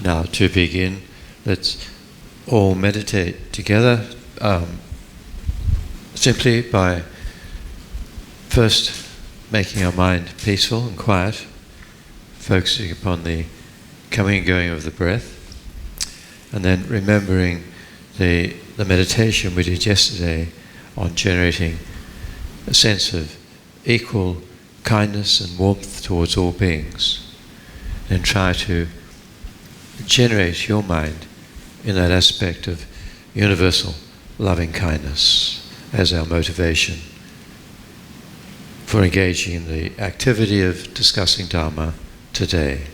Now, to begin, let's all meditate together, simply by first making our mind peaceful and quiet, focusing upon the coming and going of the breath, and then remembering the meditation we did yesterday on generating a sense of equal kindness and warmth towards all beings. Then try to generate your mind in that aspect of universal loving kindness as our motivation for engaging in the activity of discussing Dharma today.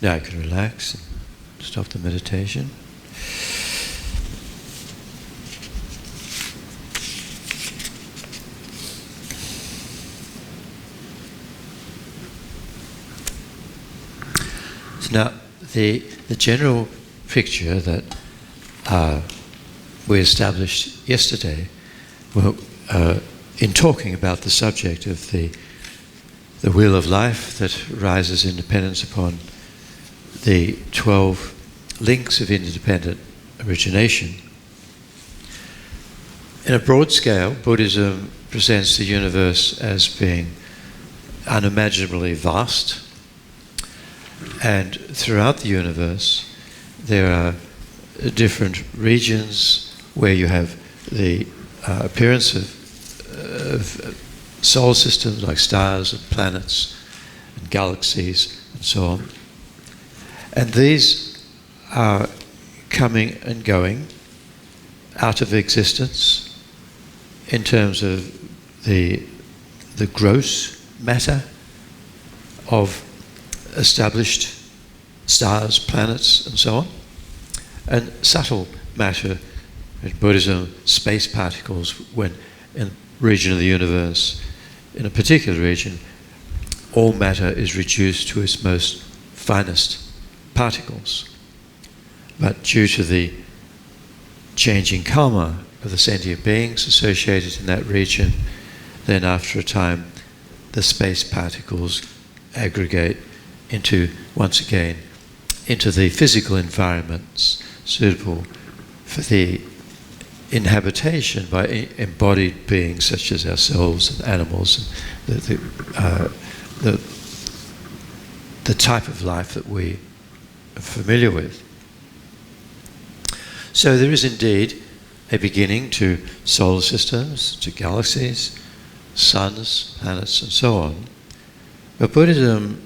Now I can relax and stop the meditation. So now, the general picture that we established yesterday, well, in talking about the subject of the wheel of life that rises in dependence upon the 12 links of interdependent origination. In a broad scale, Buddhism presents the universe as being unimaginably vast, and throughout the universe there are different regions where you have the appearance of solar systems like stars and planets and galaxies and so on. And these are coming and going out of existence in terms of the gross matter of established stars, planets, and so on, and subtle matter, in Buddhism, space particles, when in a region of the universe, in a particular region, all matter is reduced to its most finest particles. But due to the changing karma of the sentient beings associated in that region, then after a time the space particles aggregate into, once again, into the physical environments suitable for the inhabitation by embodied beings such as ourselves and animals, and the type of life that we are familiar with. So there is indeed a beginning to solar systems, to galaxies, suns, planets, and so on. But Buddhism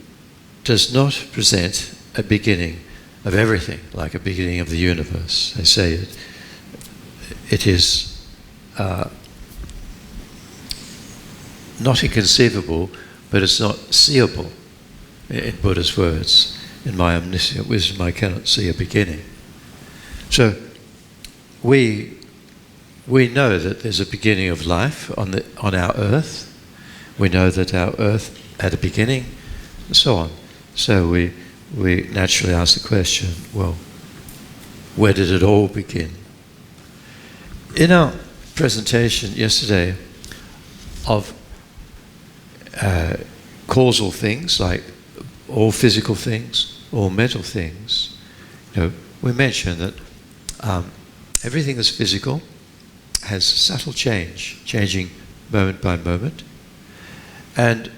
does not present a beginning of everything, like a beginning of the universe. They say it is not inconceivable, but it's not seeable, in Buddha's words. In my omniscient wisdom, I cannot see a beginning. So we know that there's a beginning of life on our earth. We know that our earth had a beginning, and so on. So we naturally ask the question, well, where did it all begin? In our presentation yesterday of causal things, like all physical things, all mental things, we mentioned that everything that's physical has subtle changing moment by moment, and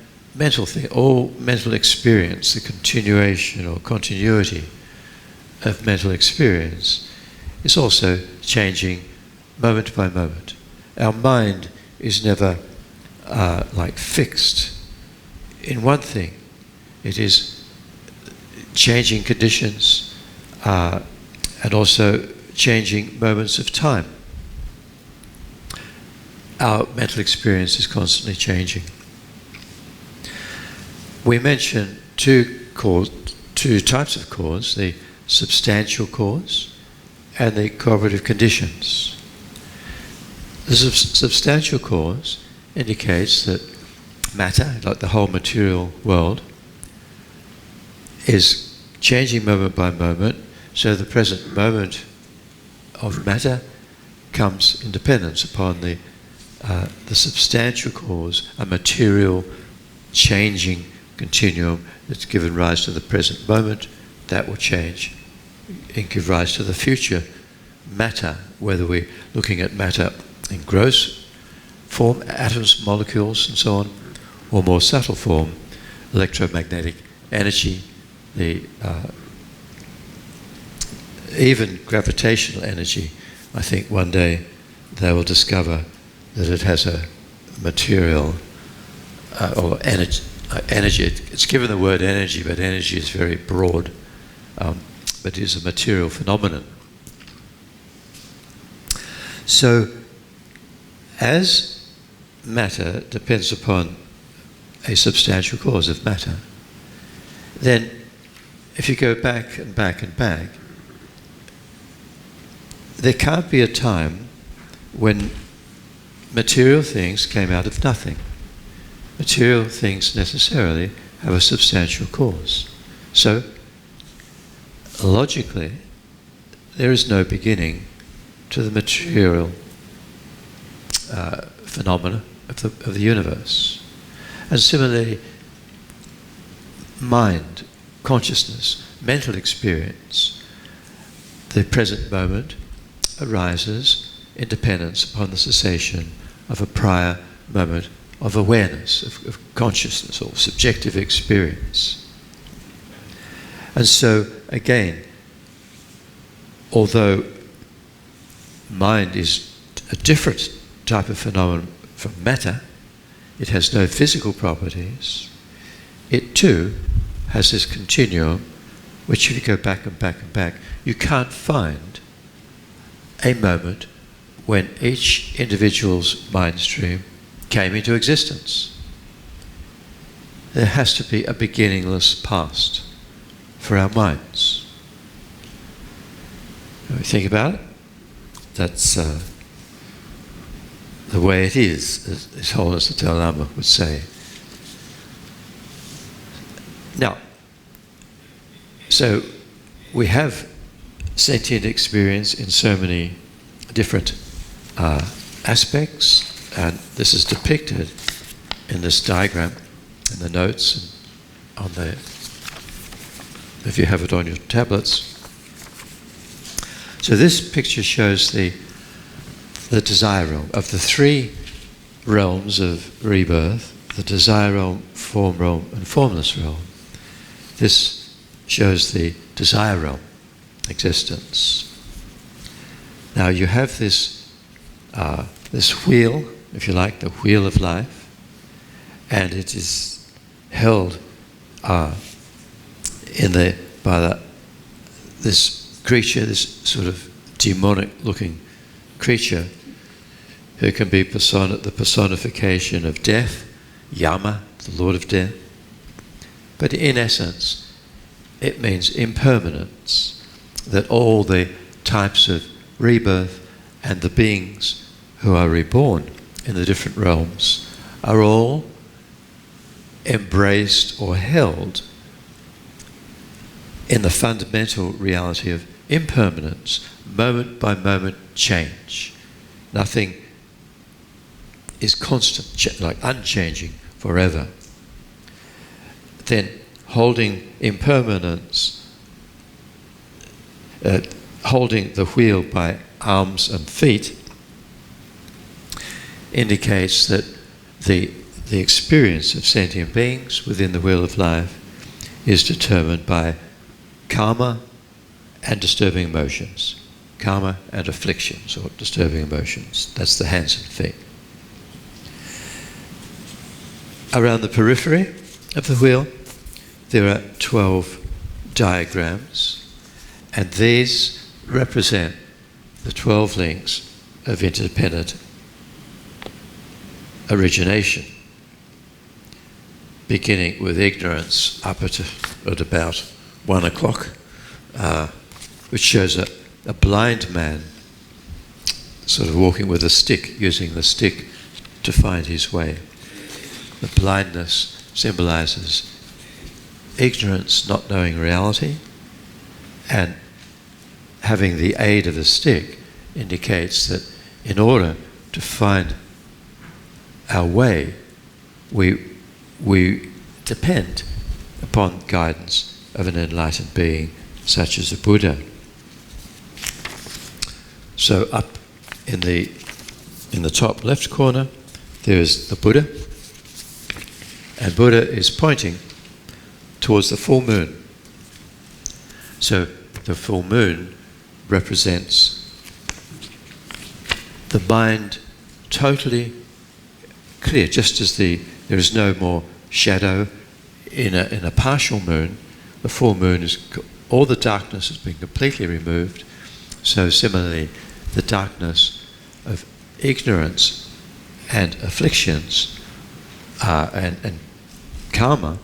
all mental experience, the continuation or continuity of mental experience, is also changing moment by moment. Our mind is never fixed in one thing. It is changing conditions and also changing moments of time. Our mental experience is constantly changing. We mentioned two types of cause, the substantial cause and the corporative conditions. The substantial cause indicates that matter, like the whole material world, is changing moment by moment, so the present moment of matter comes in dependence upon the substantial cause, a material changing continuum that's given rise to the present moment. That will change and give rise to the future matter, whether we're looking at matter in gross form, atoms, molecules, and so on, or more subtle form, electromagnetic energy, even gravitational energy. I think one day they will discover that it has a material or energy. It's given the word energy, but energy is very broad, but it is a material phenomenon. So, as matter depends upon a substantial cause of matter, then if you go back and back and back, there can't be a time when material things came out of nothing. Material things necessarily have a substantial cause. So logically, there is no beginning to the material phenomena of the universe. And similarly, mind, consciousness, mental experience, the present moment arises in dependence upon the cessation of a prior moment of awareness, of consciousness or subjective experience. And so, again, although mind is a different type of phenomenon from matter, it has no physical properties, it too has this continuum which, if you go back and back and back, you can't find a moment when each individual's mind stream came into existence. There has to be a beginningless past for our minds. When we think about it, that's the way it is, as His Holiness the Dalai Lama would say. Now, so we have sentient experience in so many different aspects, and this is depicted in this diagram, in the notes, and on the, if you have it on your tablets. So this picture shows the desire realm. Of the three realms of rebirth, the desire realm, form realm, and formless realm, this shows the desire realm existence. Now you have this this wheel, if you like, the wheel of life, and it is held this creature, this sort of demonic-looking creature, who can be the personification of death, Yama, the Lord of Death. But in essence, it means impermanence, that all the types of rebirth and the beings who are reborn in the different realms are all embraced or held in the fundamental reality of impermanence, moment by moment change. Nothing is constant, like unchanging forever. Then holding impermanence, holding the wheel by arms and feet, indicates that the experience of sentient beings within the wheel of life is determined by karma and disturbing emotions. Karma and afflictions, or disturbing emotions. That's the hands and feet. Around the periphery of the wheel, there are 12 diagrams, and these represent the 12 links of interdependent origination, beginning with ignorance up at about 1 o'clock, which shows a blind man sort of walking with a stick, using the stick to find his way. The blindness symbolizes ignorance, not knowing reality, and having the aid of a stick indicates that in order to find our way, we depend upon guidance of an enlightened being such as a Buddha. So up in the top left corner, there is the Buddha, and Buddha is pointing towards the full moon. So the full moon represents the mind totally clear, just as there is no more shadow in a partial moon. The full moon is, all the darkness has been completely removed. So similarly, the darkness of ignorance and afflictions and karma,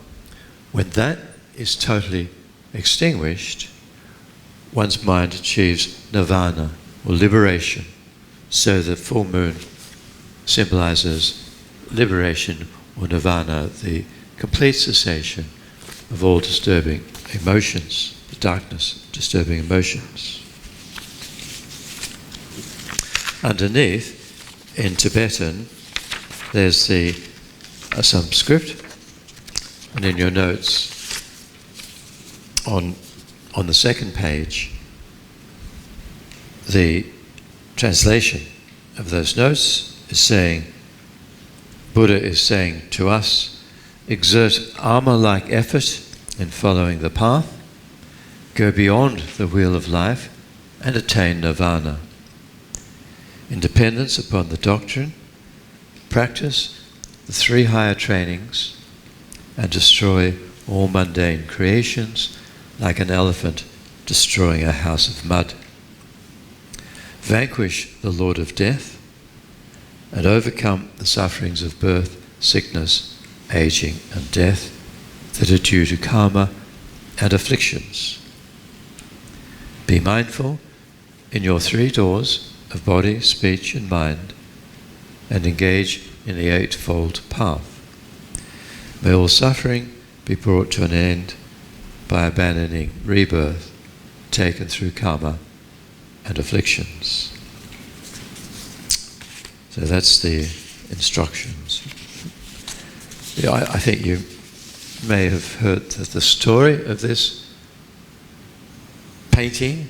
when that is totally extinguished, one's mind achieves nirvana, or liberation. So the full moon symbolizes liberation, or nirvana, the complete cessation of all disturbing emotions, the darkness, disturbing emotions. Underneath, in Tibetan, there's some script, and in your notes, on the second page, the translation of those notes is saying, Buddha is saying to us, exert armor-like effort in following the path, go beyond the wheel of life, and attain nirvana. In dependence upon the doctrine, practice the 3 higher trainings, and destroy all mundane creations like an elephant destroying a house of mud. Vanquish the Lord of Death and overcome the sufferings of birth, sickness, aging and death that are due to karma and afflictions. Be mindful in your 3 doors of body, speech and mind, and engage in the 8-fold path. May all suffering be brought to an end by abandoning rebirth taken through karma and afflictions. So that's the instructions. I think you may have heard the story of this painting,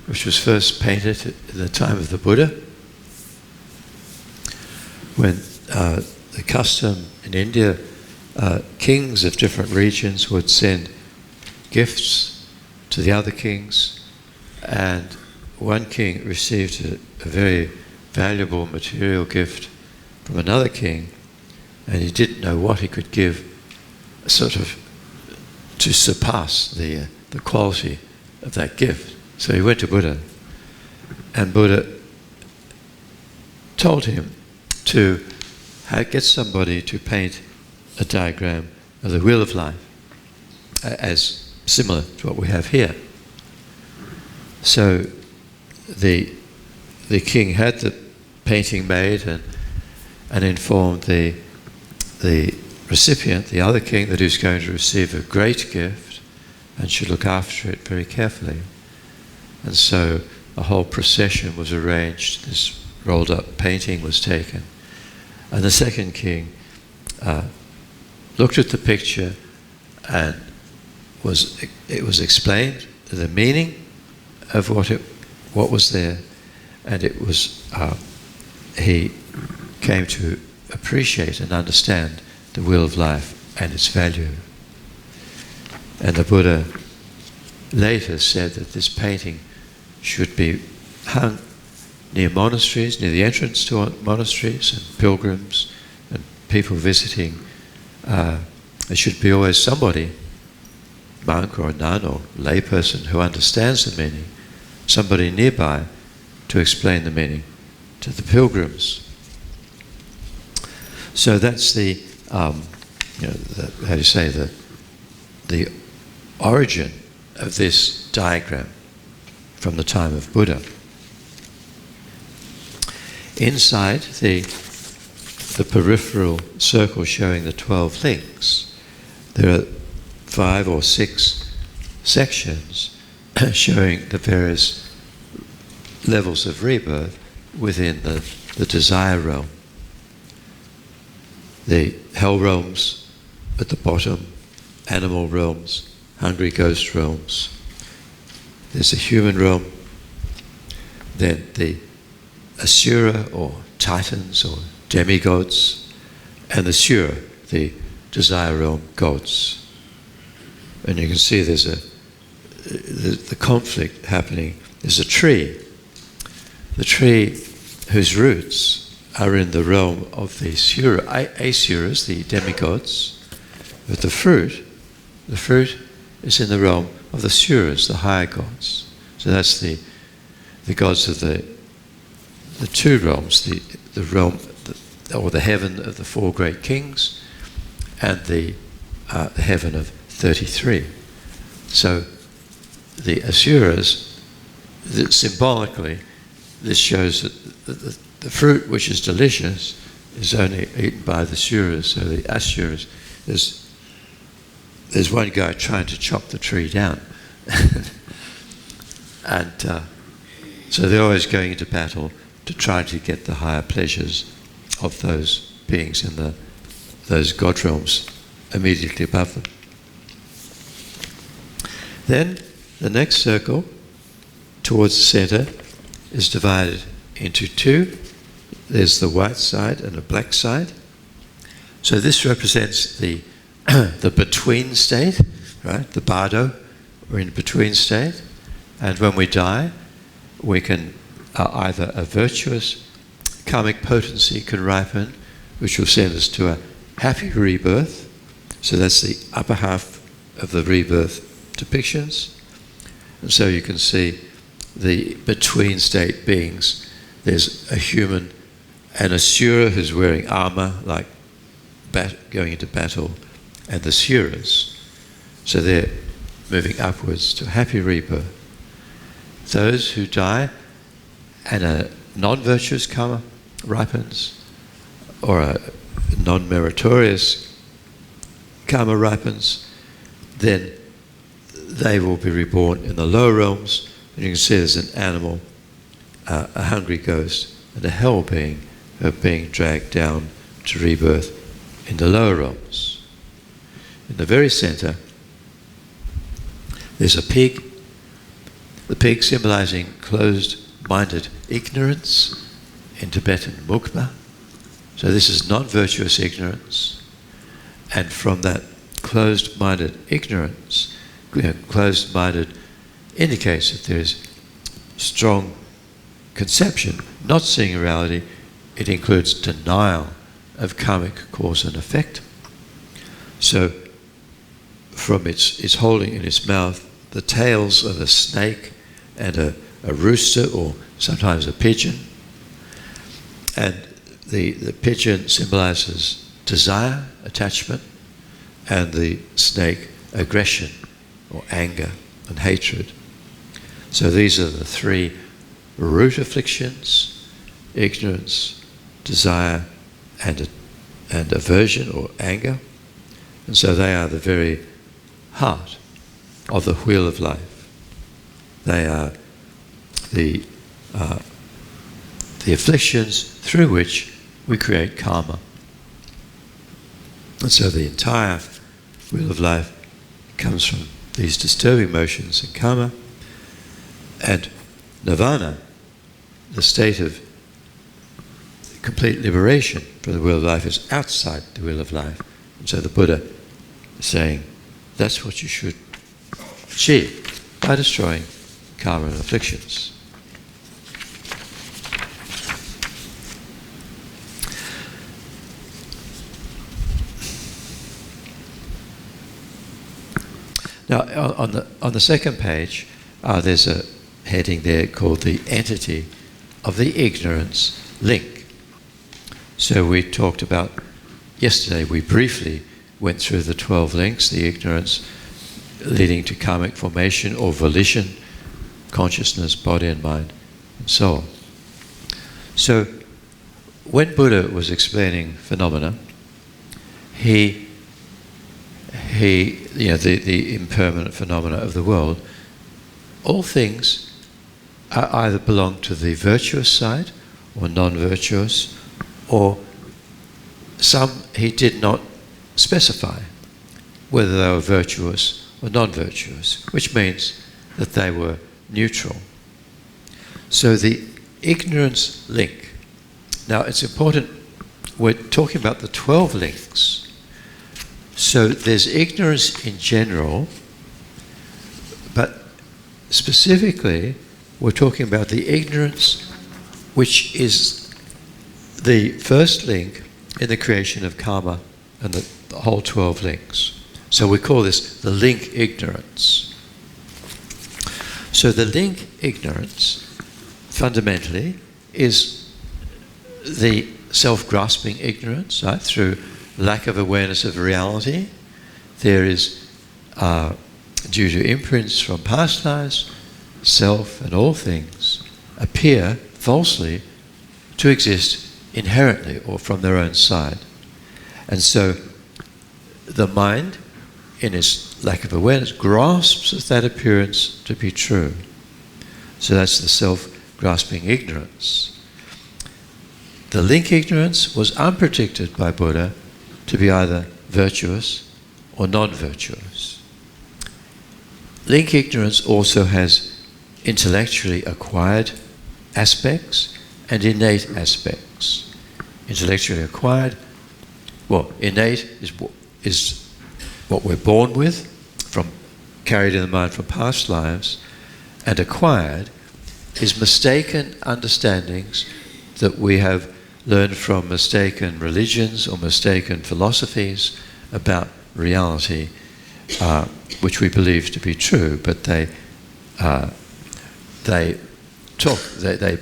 which was first painted at the time of the Buddha, when the custom in India, kings of different regions would send gifts to the other kings, and one king received a very valuable material gift from another king, and he didn't know what he could give sort of to surpass the quality of that gift. So he went to Buddha, and Buddha told him to get somebody to paint a diagram of the wheel of life as similar to what we have here. So the king had the painting made and informed the recipient, the other king, that he was going to receive a great gift and should look after it very carefully. And so a whole procession was arranged, this rolled up painting was taken, and the second king looked at the picture, and it was explained the meaning of what was there, and it was he came to appreciate and understand the wheel of life and its value. And the Buddha later said that this painting should be hung near monasteries, near the entrance to monasteries, and pilgrims and people visiting. There should be always somebody, monk or a nun or layperson, who understands the meaning, somebody nearby to explain the meaning to the pilgrims. So that's the origin of this diagram from the time of Buddha. Inside the peripheral circle showing the 12 links, there are 5 or 6 sections showing the various levels of rebirth within the desire realm. The hell realms at the bottom, animal realms, hungry ghost realms. There's the human realm, then the asura or titans or demigods, and the sura, the desire realm gods. And you can see there's the conflict happening. There's a tree. The tree whose roots are in the realm of the asuras, the demigods, but the fruit is in the realm of the suras, the higher gods. So that's the gods of the 2 realms, the realm or the heaven of the 4 great kings, and the heaven of 33. So the asuras, symbolically, this shows that the fruit which is delicious is only eaten by the suras. So the asuras, there's one guy trying to chop the tree down. And so they're always going into battle to try to get the higher pleasures of those beings in those God realms immediately above them. Then the next circle towards the center is divided into two. There's the white side and the black side. So this represents the the between state, right? The bardo, or in between state. And when we die, we can either a virtuous karmic potency can ripen, which will send us to a happy rebirth. So that's the upper half of the rebirth depictions. And so you can see the between state beings. There's a human, an asura who's wearing armor, like going into battle, and the suras. So they're moving upwards to happy rebirth. Those who die and a non-virtuous karma ripens, or a non-meritorious karma ripens, then they will be reborn in the lower realms. And you can see there's an animal, a hungry ghost, and a hell being being dragged down to rebirth in the lower realms. In the very center, there's a pig, the pig symbolizing closed-minded ignorance, in Tibetan mukba. So this is non-virtuous ignorance. And from that closed-minded ignorance, closed-minded indicates that there is strong conception, not seeing reality. It includes denial of karmic cause and effect. So from its holding in its mouth the tails of a snake and a rooster, or sometimes a pigeon. And the pigeon symbolizes desire, attachment, and the snake, aggression, or anger and hatred. So these are the three root afflictions: ignorance, desire, and aversion or anger. And so they are the very heart of the wheel of life. They are the afflictions through which we create karma. And so the entire wheel of life comes from these disturbing motions and karma. And nirvana, the state of complete liberation from the wheel of life, is outside the wheel of life. And so the Buddha is saying that's what you should achieve by destroying karma and afflictions. Now, on the second page, there's a heading there called the entity of the ignorance link. So we talked about, yesterday we briefly went through the 12 links, the ignorance leading to karmic formation or volition, consciousness, body and mind, and so on. So when Buddha was explaining phenomena, he the impermanent phenomena of the world, all things either belong to the virtuous side or non-virtuous, or some he did not specify whether they were virtuous or non-virtuous, which means that they were neutral. So the ignorance link. Now it's important, we're talking about the 12 links. So there's ignorance in general, but specifically we're talking about the ignorance which is the first link in the creation of karma and the whole 12 links. So we call this the link ignorance. So the link ignorance fundamentally is the self-grasping ignorance, right, through lack of awareness of reality. There is, due to imprints from past lives, self and all things appear falsely to exist inherently or from their own side. And so the mind, in its lack of awareness, grasps that appearance to be true. So that's the self-grasping ignorance. The link ignorance was unpredicted by Buddha to be either virtuous or non-virtuous. Link ignorance also has intellectually acquired aspects and innate aspects. Intellectually acquired, well, innate is what we're born with, carried in the mind from past lives, and acquired is mistaken understandings that we have learned from mistaken religions or mistaken philosophies about reality, which we believe to be true, but they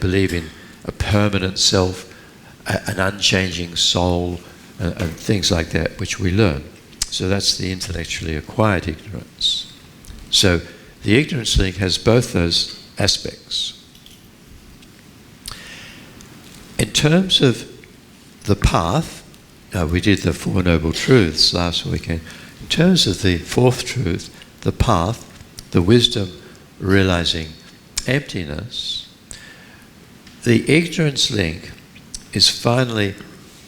believe in a permanent self, an unchanging soul, and things like that, which we learn. So that's the intellectually acquired ignorance. So the ignorance link has both those aspects. In terms of the path, we did the Four Noble Truths last weekend. In terms of the fourth truth, the path, the wisdom realizing emptiness, the ignorance link is finally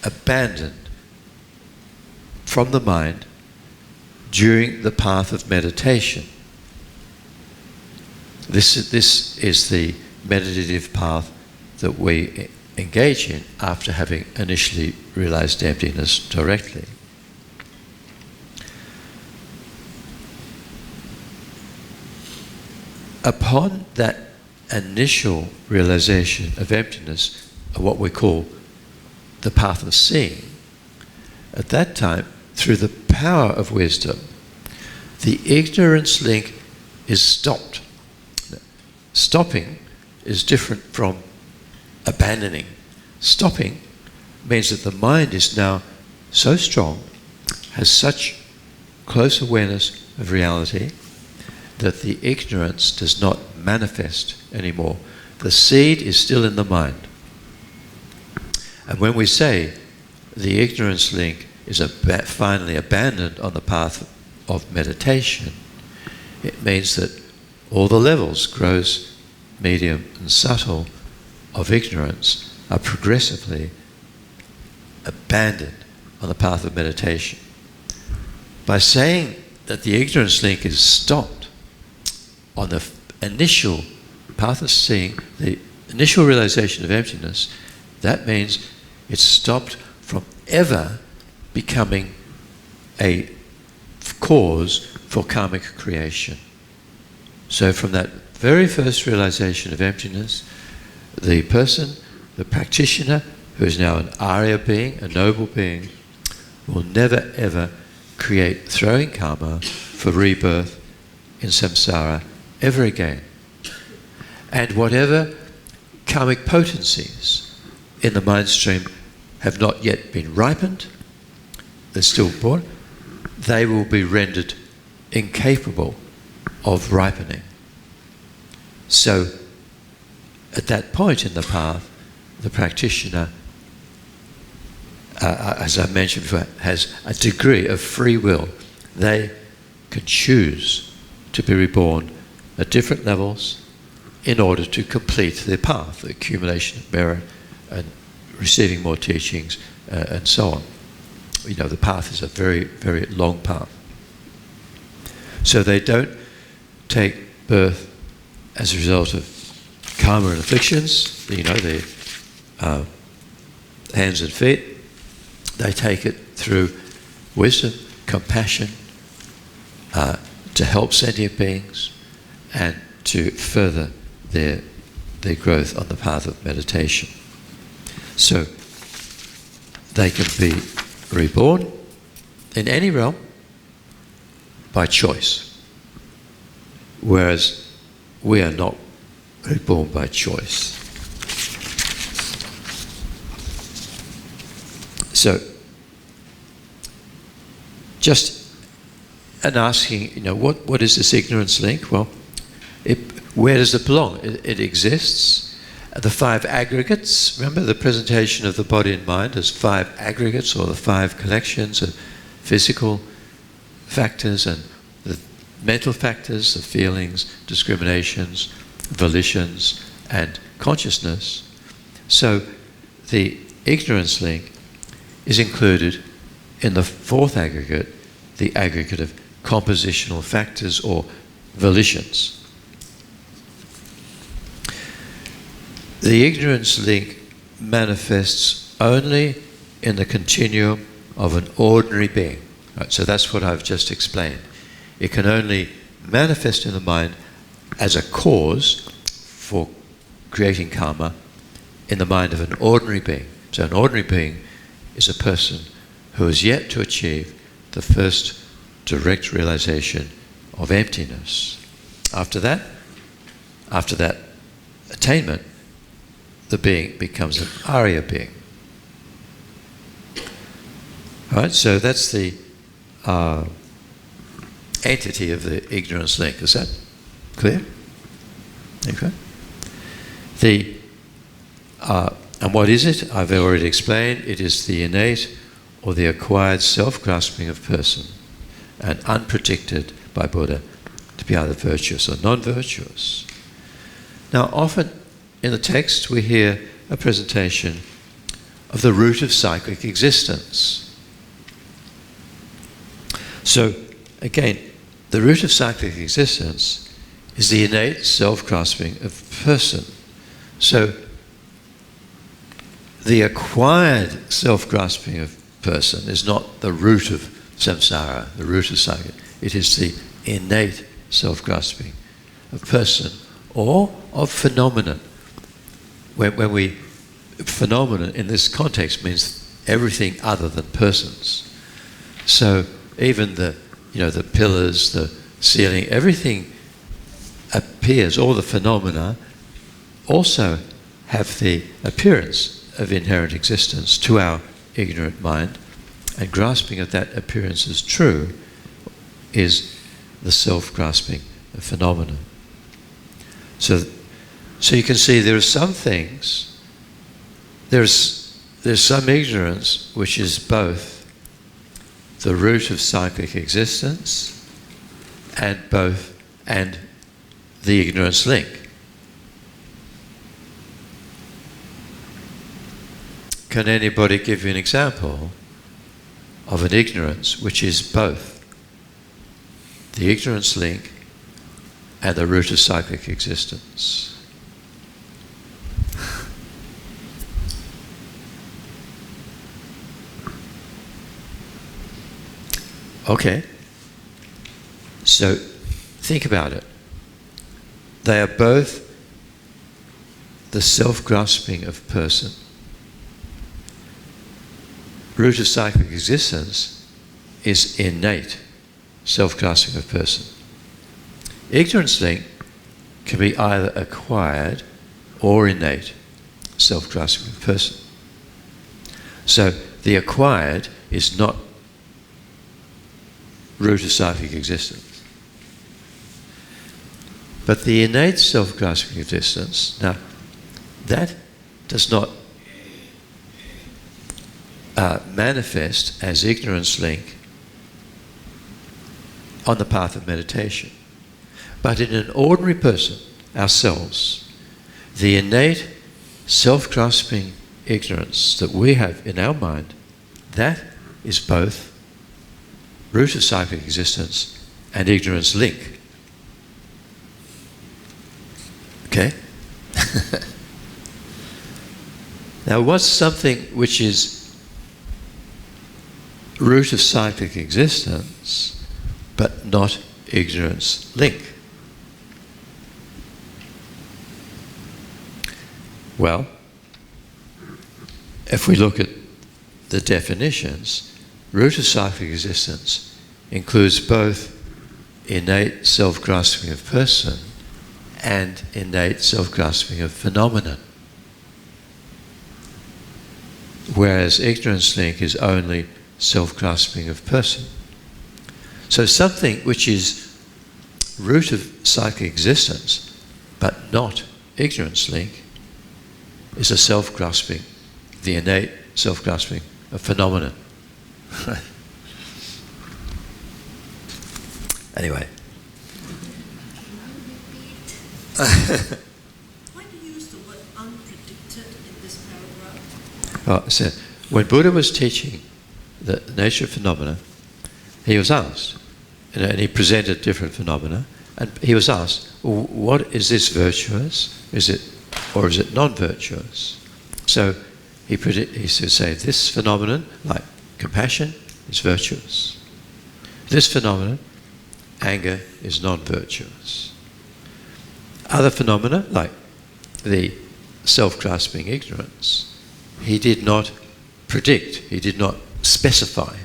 abandoned from the mind during the path of meditation. This is the meditative path that we engage in after having initially realized emptiness directly. Upon that initial realization of emptiness, what we call the path of seeing, at that time, through the power of wisdom, the ignorance link is stopped. Stopping is different from abandoning. Stopping means that the mind is now so strong, has such close awareness of reality, that the ignorance does not manifest anymore. The seed is still in the mind. And when we say the ignorance link is finally abandoned on the path of meditation, it means that all the levels, gross, medium and subtle, of ignorance are progressively abandoned on the path of meditation. By saying that the ignorance link is stopped on the initial path of seeing, the initial realization of emptiness, that means it's stopped from ever becoming a cause for karmic creation. So from that very first realization of emptiness, the person, the practitioner, who is now an Arya being, a noble being, will never ever create throwing karma for rebirth in samsara ever again. And whatever karmic potencies in the mind stream have not yet been ripened, they're still born, they will be rendered incapable of ripening. So at that point in the path, the practitioner, as I mentioned before, has a degree of free will. They can choose to be reborn at different levels in order to complete their path, the accumulation of merit and receiving more teachings and so on. You know, the path is a very, very long path. So they don't take birth as a result of karma and afflictions, you know, the hands and feet. They take it through wisdom, compassion, to help sentient beings and to further their growth on the path of meditation. So they can be reborn in any realm by choice, whereas we are not reborn by choice. So, just and asking, you know, what is this ignorance link? Well, where does it belong? It exists. The five aggregates, remember the presentation of the body and mind as five aggregates, or the five collections of physical factors and the mental factors, the feelings, discriminations, volitions, and consciousness. So the ignorance link is included in the fourth aggregate, the aggregate of compositional factors or volitions. The ignorance link manifests only in the continuum of an ordinary being. Right, so that's what I've just explained. It can only manifest in the mind as a cause for creating karma in the mind of an ordinary being. So an ordinary being is a person who has yet to achieve the first direct realization of emptiness. After that attainment, the being becomes an Arya being. All right, so that's the entity of the ignorance link. Is that clear? Okay. And what is it? I've already explained. It is the innate or the acquired self-grasping of person, and unpredicted by Buddha to be either virtuous or non-virtuous. Now, often in the text we hear a presentation of the root of cyclic existence. So, again, the root of cyclic existence is the innate self-grasping of person. So, the acquired self-grasping of person is not the root of samsara, the root of cyclic. It is the innate self-grasping of person or of phenomenon. Phenomenon in this context means everything other than persons. So even the pillars, the ceiling, everything appears, all the phenomena also have the appearance of inherent existence to our ignorant mind, and grasping of that appearance as true is the self-grasping of phenomena. So you can see there are some things, there's some ignorance which is both the root of cyclic existence and the ignorance link. Can anybody give you an example of an ignorance which is both the ignorance link and the root of cyclic existence? Okay, so think about it. They are both the self-grasping of person. Root of cyclic existence is innate self-grasping of person. Ignorance link can be either acquired or innate self-grasping of person. So the acquired is not root of cyclic existence. But the innate self-grasping existence, now that does not manifest as ignorance link on the path of meditation. But in an ordinary person, ourselves, the innate self-grasping ignorance that we have in our mind, that is both root of cyclic existence and ignorance link. Okay? Now, what's something which is root of cyclic existence but not ignorance link? Well, if we look at the definitions, root of cyclic existence includes both innate self-grasping of person and innate self-grasping of phenomenon. Whereas ignorance link is only self-grasping of person. So something which is root of cyclic existence but not ignorance link is a self-grasping, the innate self-grasping of phenomenon. Anyway. Why do you use the word unpredicted in this paragraph? So when Buddha was teaching the nature of phenomena, he was asked, and he presented different phenomena, and he was asked, well, what is this virtuous? Or is it non-virtuous? So he would say, this phenomenon, like compassion, is virtuous. This phenomenon, anger, is non-virtuous. Other phenomena, like the self-grasping ignorance, he did not predict, he did not specify.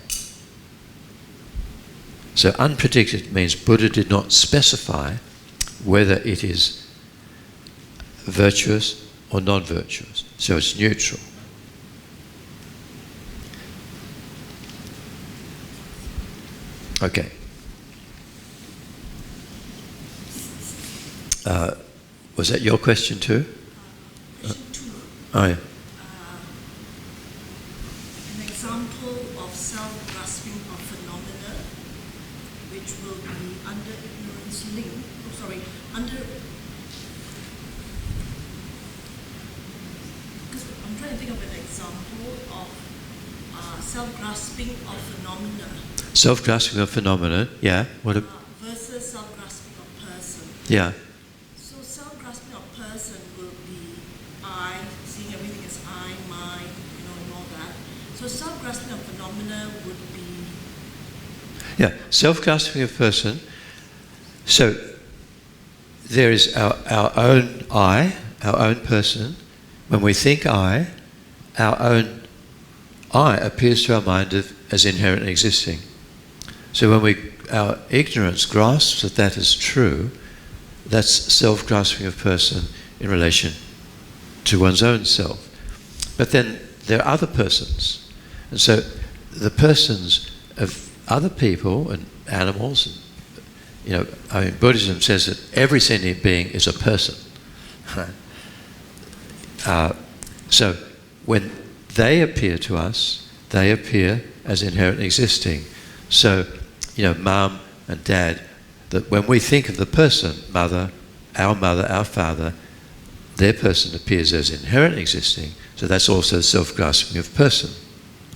So unpredicted means Buddha did not specify whether it is virtuous or non-virtuous. So it's neutral. Okay. Was that your question too? Question 2. Oh yeah. An example of self-grasping of phenomena which will be under ignorance link. Because I'm trying to think of an example of self-grasping of phenomena. Self-grasping of phenomena, yeah. Versus self-grasping of person. Yeah. So self-grasping of person will be I, seeing everything as I, mine, and all that. So self-grasping of phenomena would be... Yeah, self-grasping of person. So there is our own I, our own person. When we think I, our own I appears to our mind as inherently existing. So when our ignorance grasps that is true, that's self-grasping of person in relation to one's own self. But then there are other persons. And so the persons of other people and animals, Buddhism says that every sentient being is a person. So when they appear to us, they appear as inherently existing. So, mum and dad, that when we think of the person, mother, our father, their person appears as inherently existing, so that's also self-grasping of person.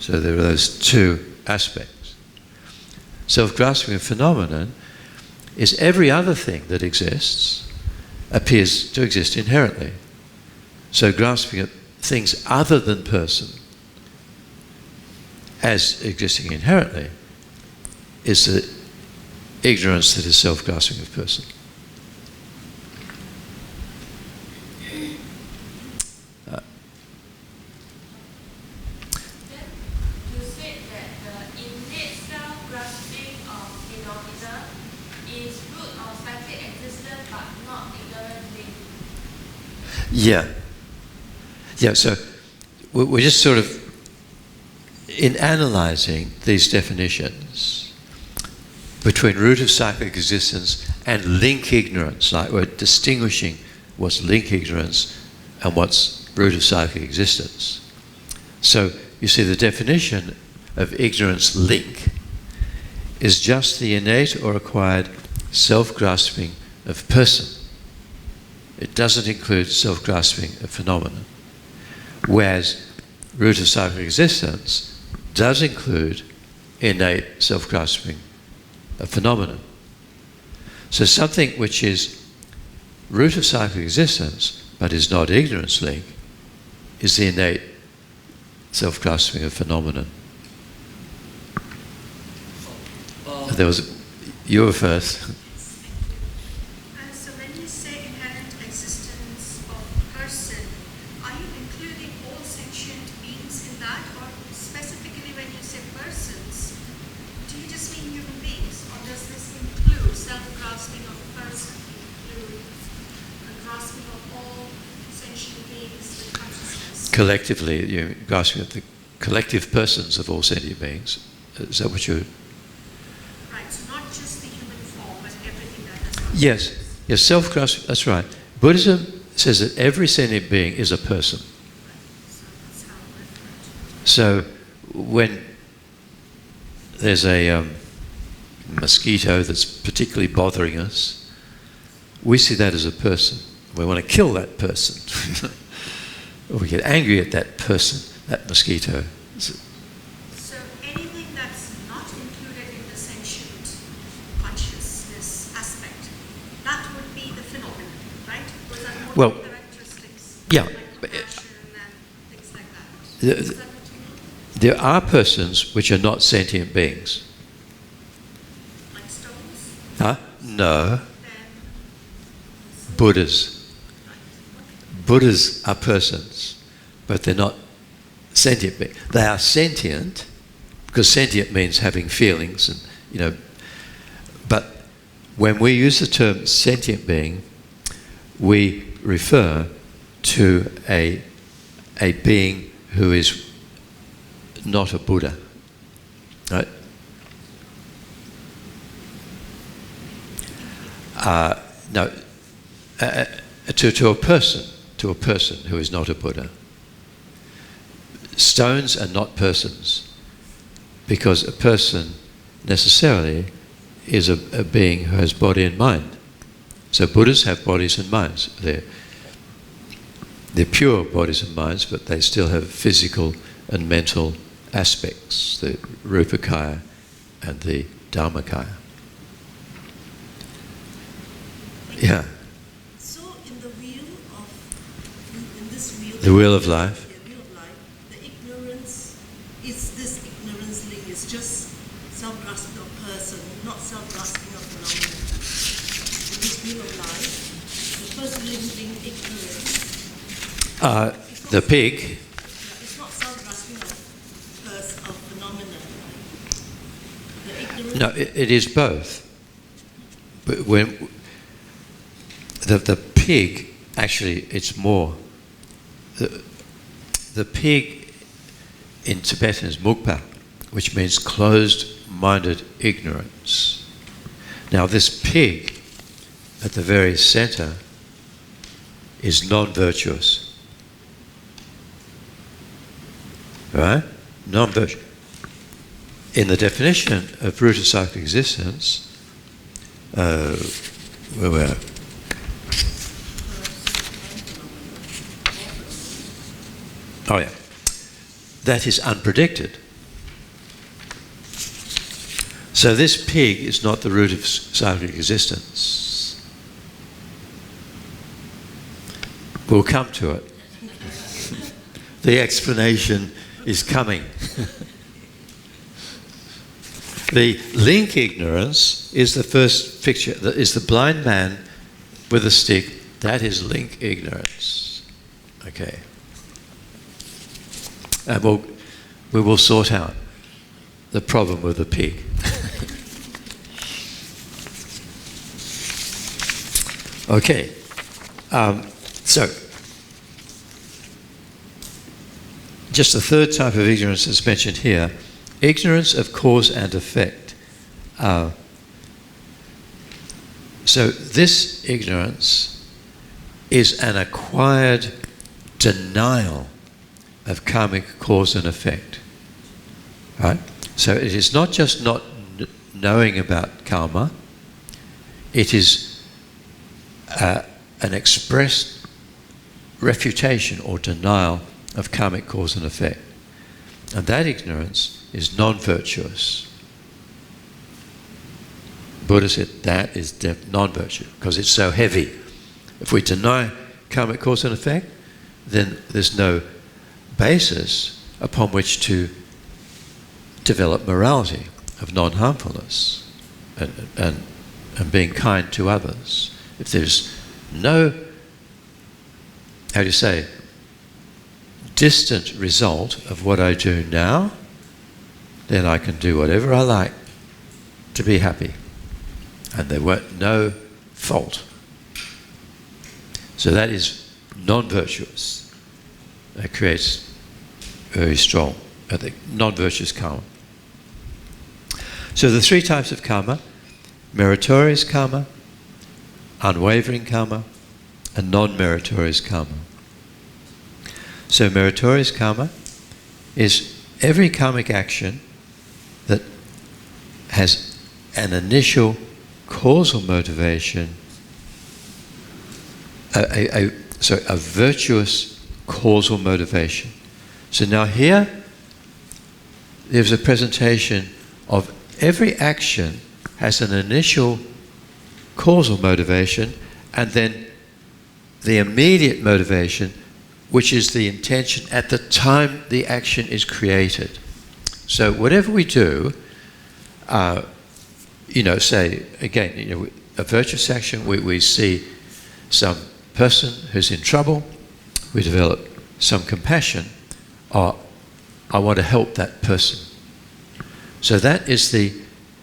So there are those two aspects. Self-grasping of phenomenon is every other thing that exists appears to exist inherently. So grasping at things other than person as existing inherently is the ignorance that is self-grasping of person. You said that the innate self-grasping of phenomena is root of psychic existence but not ignorant thing. Yeah, so we're just sort of, in analysing these definitions between root of psychic existence and link ignorance, like we're distinguishing what's link ignorance and what's root of psychic existence. So you see the definition of ignorance link is just the innate or acquired self-grasping of person. It doesn't include self-grasping of phenomena. Whereas root of psychic existence does include innate self-grasping of phenomena. So something which is root of psychic existence but is not ignorance link is the innate self-grasping of phenomena. You were first. So when you say inherent existence of person, are you including all sentient beings in that, or specifically when you say persons, do you just mean human beings, or does this include self-grasping of person, include a grasping of all sentient beings with consciousness? Collectively, you're grasping at the collective persons of all sentient beings. Is that what you're... Right, so not just the human form, but everything that has... Yes, self-grasping, that's right. Buddhism says that every sentient being is a person. So that's how I refer to it. So when there's a mosquito that's particularly bothering us, we see that as a person. We want to kill that person. Or we get angry at that person, that mosquito. So anything that's not included in the sentient consciousness aspect, that would be the phenomenon, right? Those are more Well, characteristics, yeah. like passion and things like that. The- Is that what you mean? There are persons which are not sentient beings. Like stones? Huh? No. Then, Buddhas. right. Buddhas are persons, but they're not sentient beings. They are sentient, because sentient means having feelings, and But when we use the term sentient being, we refer to a being who is not a Buddha, right? No, to a person who is not a Buddha. Stones are not persons, because a person necessarily is a being who has body and mind. So Buddhas have bodies and minds. They're pure bodies and minds, but they still have physical and mental aspects, the Rupakaya and the Dharmakaya. Yeah. So in the wheel of, in this wheel, The wheel of life. the wheel of life, the ignorance is this ignorance link is just self-grasping of person, not self-grasping of phenomenon. In this wheel of life, the first limiting ignorance. The pig. Yeah, it's not self-grasping of phenomena. The ignorance. No, it is both. But when the pig, actually, it's more. The pig in Tibetan is mukpa, which means closed-minded ignorance. Now, this pig at the very center is non-virtuous. Right? Non-virtuous. In the definition of root of cyclic existence, where we are. Oh yeah. That is unpredicted. So this pig is not the root of cyclic existence. We'll come to it. The explanation is coming. The link ignorance is the first picture. That is the blind man with a stick. That is link ignorance. Okay. And we will sort out the problem with the pig. Okay. So, just the third type of ignorance that's mentioned here, ignorance of cause and effect. So this ignorance is an acquired denial of karmic cause and effect. Right? So it is not just not knowing about karma, it is an expressed refutation or denial of karmic cause and effect. And that ignorance is non-virtuous. Buddha said that is non-virtue because it's so heavy. If we deny karmic cause and effect, then there's no basis upon which to develop morality of non-harmfulness and being kind to others. If there's no, how do you say, distant result of what I do now, then I can do whatever I like to be happy. And there were no fault. So that is non-virtuous. That creates very strong, non-virtuous karma. So the three types of karma: meritorious karma, unwavering karma, and non-meritorious karma. So meritorious karma is every karmic action that has an initial causal motivation a virtuous causal motivation. So now here, there's a presentation of every action has an initial causal motivation and then the immediate motivation, which is the intention at the time the action is created. So whatever we do, say, again, a virtuous action, we see some person who's in trouble, we develop some compassion, or I want to help that person. So that is the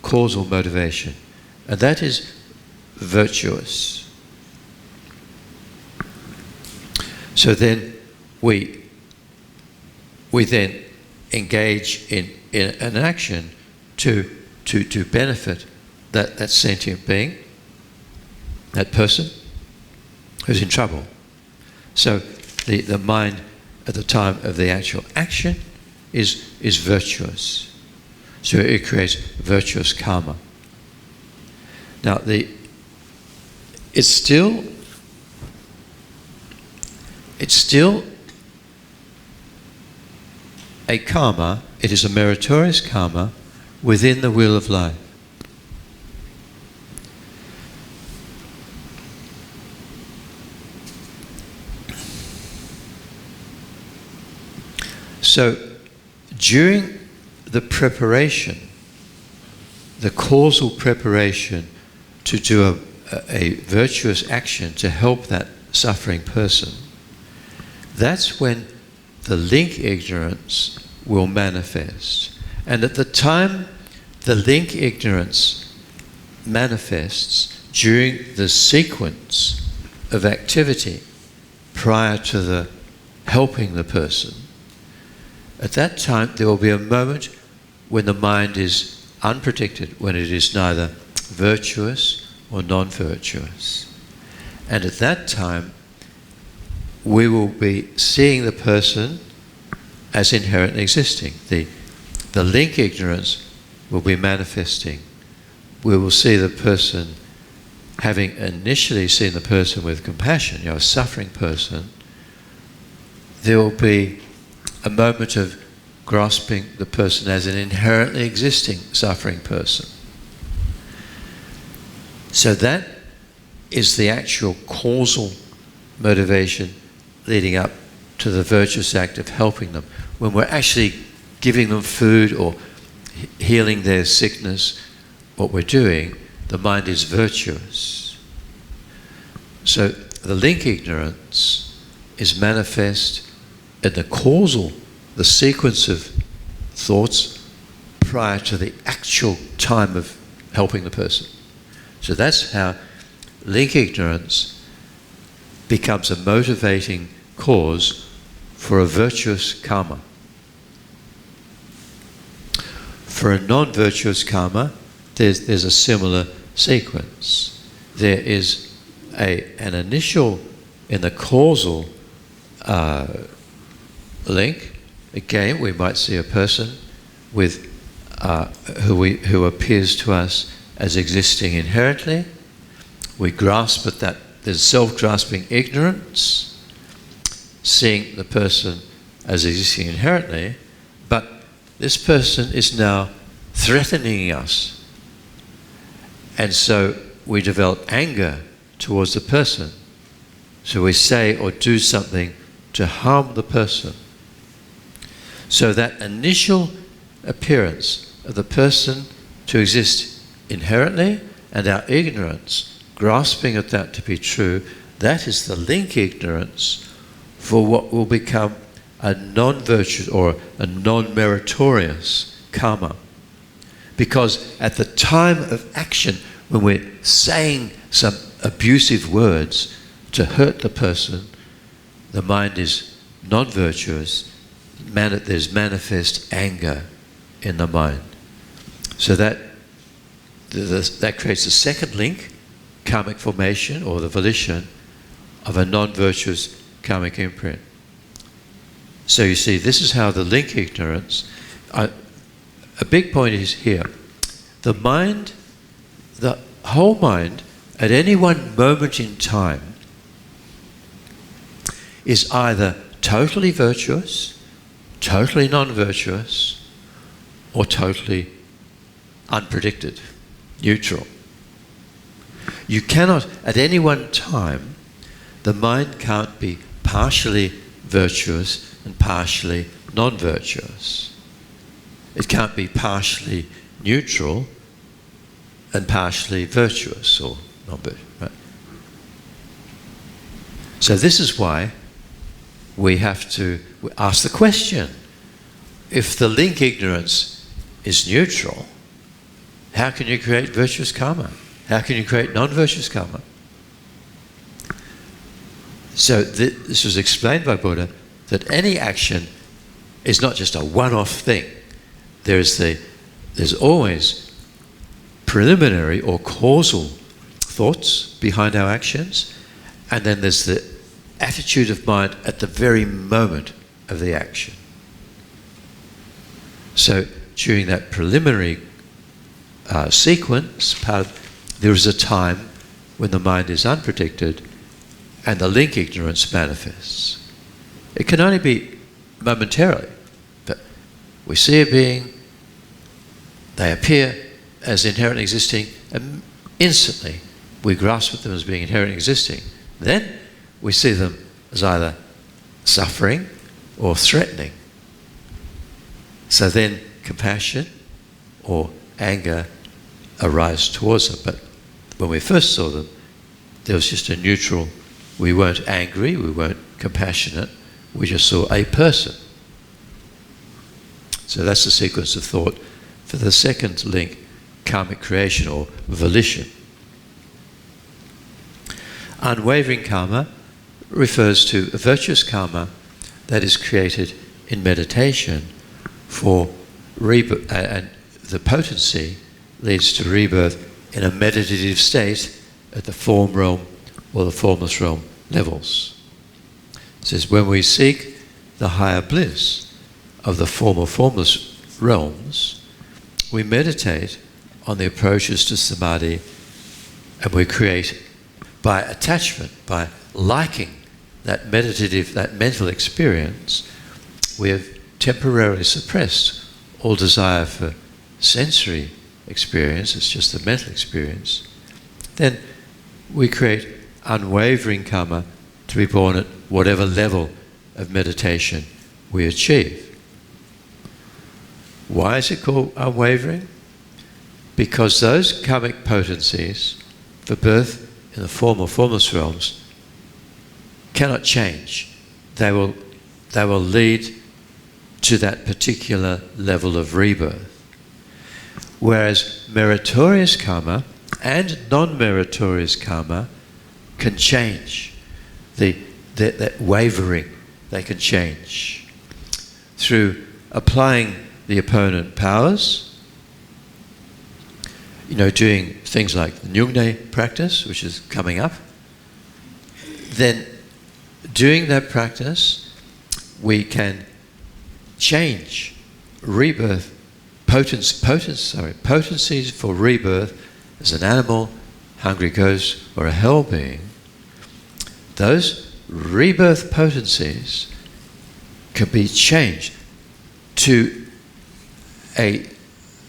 causal motivation, and that is virtuous. So then we then engage in an action to benefit that sentient being, that person who's in trouble. So the mind at the time of the actual action is virtuous. So it creates virtuous karma. Now it's still a karma. It is a meritorious karma within the wheel of life. So during the preparation, the causal preparation to do a virtuous action to help that suffering person, that's when the link ignorance will manifest. And at the time the link ignorance manifests during the sequence of activity prior to the helping the person, at that time there will be a moment when the mind is unprotected, when it is neither virtuous or non-virtuous. And at that time we will be seeing the person as inherently existing. The link ignorance will be manifesting. We will see the person, having initially seen the person with compassion, a suffering person, there will be a moment of grasping the person as an inherently existing suffering person. So that is the actual causal motivation leading up to the virtuous act of helping them. When we're actually giving them food or healing their sickness, what we're doing, the mind is virtuous. So the link ignorance is manifest in the causal, the sequence of thoughts prior to the actual time of helping the person. So that's how link ignorance becomes a motivating cause for a virtuous karma. For a non-virtuous karma, there's a similar sequence. There is an initial, in the causal link. Again, we might see a person with who appears to us as existing inherently. We grasp at that. There's self-grasping ignorance, seeing the person as existing inherently, but this person is now threatening us. And so we develop anger towards the person. So we say or do something to harm the person. So that initial appearance of the person to exist inherently and our ignorance, grasping at that to be true, that is the link ignorance for what will become a non-virtuous or a non-meritorious karma. Because at the time of action, when we're saying some abusive words to hurt the person, the mind is non-virtuous, there's manifest anger in the mind. So that creates a second link, karmic formation or the volition of a non-virtuous karmic imprint. So you see, this is how the link ignorance, a big point is here, the mind, the whole mind, at any one moment in time, is either totally virtuous, totally non-virtuous, or totally unpredicted, neutral. You cannot, at any one time, the mind can't be partially virtuous and partially non-virtuous. It can't be partially neutral and partially virtuous or non-virtuous. Right? So this is why we have to ask the question, if the link ignorance is neutral, how can you create virtuous karma? How can you create non-virtuous karma? So this was explained by Buddha, that any action is not just a one-off thing. There's always preliminary or causal thoughts behind our actions, and then there's the attitude of mind at the very moment of the action. So during that preliminary sequence, there is a time when the mind is unpredicted and the link ignorance manifests. It can only be momentarily, but we see a being, they appear as inherently existing, and instantly we grasp at them as being inherently existing. Then we see them as either suffering or threatening. So then compassion or anger arise towards them. But when we first saw them, there was just a neutral. We weren't angry, we weren't compassionate, we just saw a person. So that's the sequence of thought for the second link, karmic creation or volition. Unwavering karma refers to a virtuous karma that is created in meditation for rebirth, and the potency leads to rebirth in a meditative state at the form realm or the formless realm levels. It says, when we seek the higher bliss of the former formless realms, we meditate on the approaches to samadhi, and we create, by attachment, by liking that meditative, that mental experience, we have temporarily suppressed all desire for sensory experience, it's just the mental experience. Then we create unwavering karma to be born at whatever level of meditation we achieve. Why is it called unwavering? Because those karmic potencies for birth in the form or formless realms cannot change. They will lead to that particular level of rebirth. Whereas meritorious karma and non-meritorious karma can change. That wavering, they can change. Through applying the opponent powers, doing things like the Nyungne practice, which is coming up, then doing that practice, we can change rebirth, potencies for rebirth as an animal, hungry ghost, or a hell being. Those rebirth potencies can be changed to a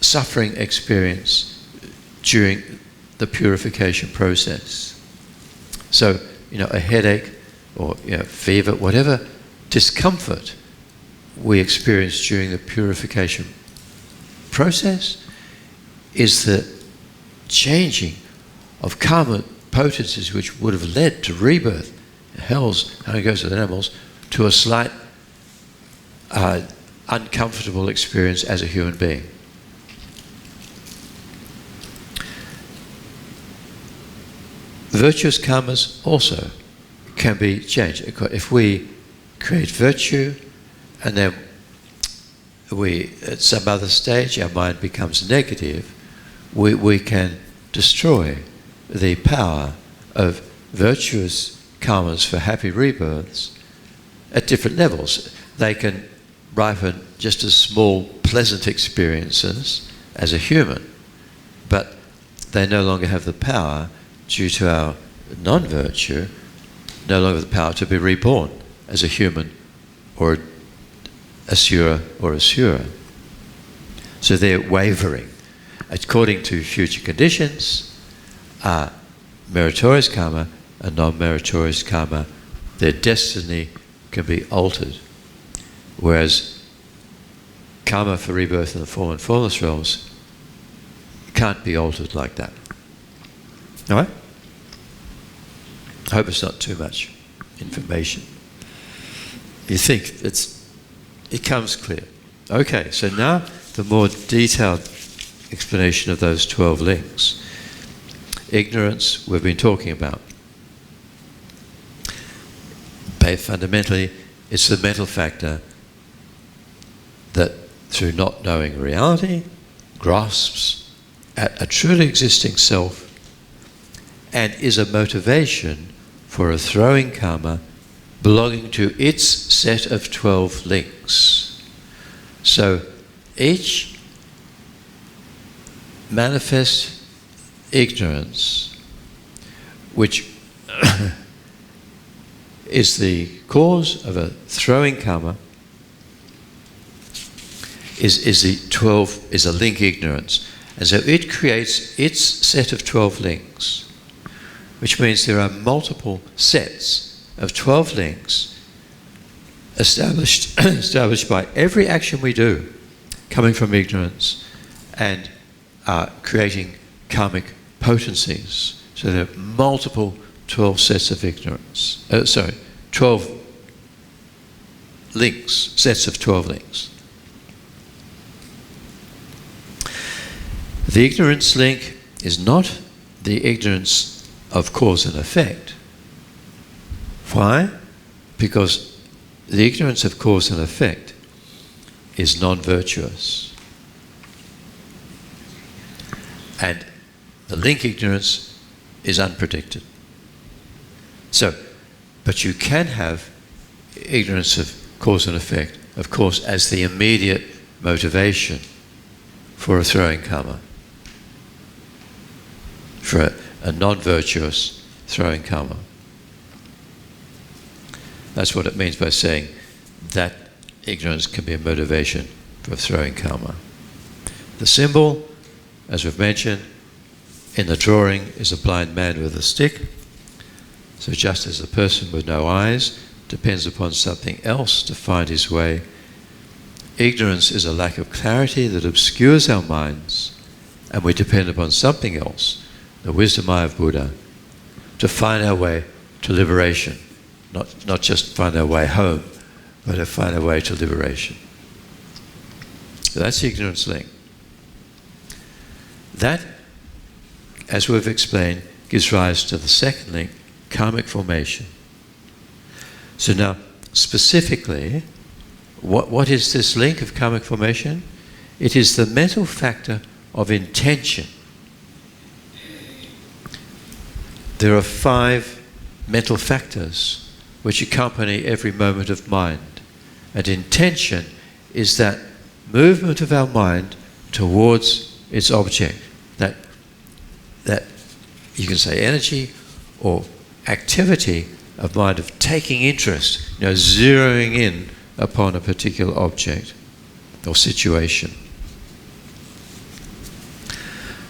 suffering experience during the purification process. So, a headache or fever, whatever discomfort we experience during the purification process is the changing of karma potencies which would have led to rebirth, hells, how it goes with animals, to a slight uncomfortable experience as a human being. Virtuous karmas also can be changed. If we create virtue and then at some other stage our mind becomes negative, we can destroy the power of virtuous karmas for happy rebirths at different levels. They can ripen just as small, pleasant experiences as a human, but they no longer have the power, due to our non-virtue, no longer the power to be reborn as a human or asura or asura. So they're wavering. According to future conditions, meritorious karma and non-meritorious karma, their destiny can be altered. Whereas karma for rebirth in the form and formless realms can't be altered like that. All right? I hope it's not too much information. You think it comes clear. Okay, so now the more detailed explanation of those 12 links. Ignorance, we've been talking about. Fundamentally, it's the mental factor that, through not knowing reality, grasps at a truly existing self and is a motivation for a throwing karma belonging to its set of 12 links. So each manifest ignorance, which is the cause of a throwing karma, is a link ignorance. And so it creates its set of 12 links, which means there are multiple sets of 12 links established by every action we do, coming from ignorance and creating karmic potencies. So there are multiple 12 sets of ignorance. 12 links, sets of 12 links. The ignorance link is not the ignorance of cause and effect. Why? Because the ignorance of cause and effect is non-virtuous. And the link ignorance is unpredicted. So, but you can have ignorance of cause and effect, of course, as the immediate motivation for a throwing karma, for a non-virtuous throwing karma. That's what it means by saying that ignorance can be a motivation for throwing karma. The symbol, as we've mentioned, in the drawing is a blind man with a stick. So just as a person with no eyes depends upon something else to find his way, ignorance is a lack of clarity that obscures our minds, and we depend upon something else, the wisdom eye of Buddha, to find our way to liberation. Not just find our way home, but to find our way to liberation. So that's the ignorance link. That, as we've explained, gives rise to the second link, karmic formation. So now, specifically, what is this link of karmic formation? It is the mental factor of intention. There are 5 mental factors which accompany every moment of mind. And intention is that movement of our mind towards its object, that you can say energy or activity of mind of taking interest, zeroing in upon a particular object or situation.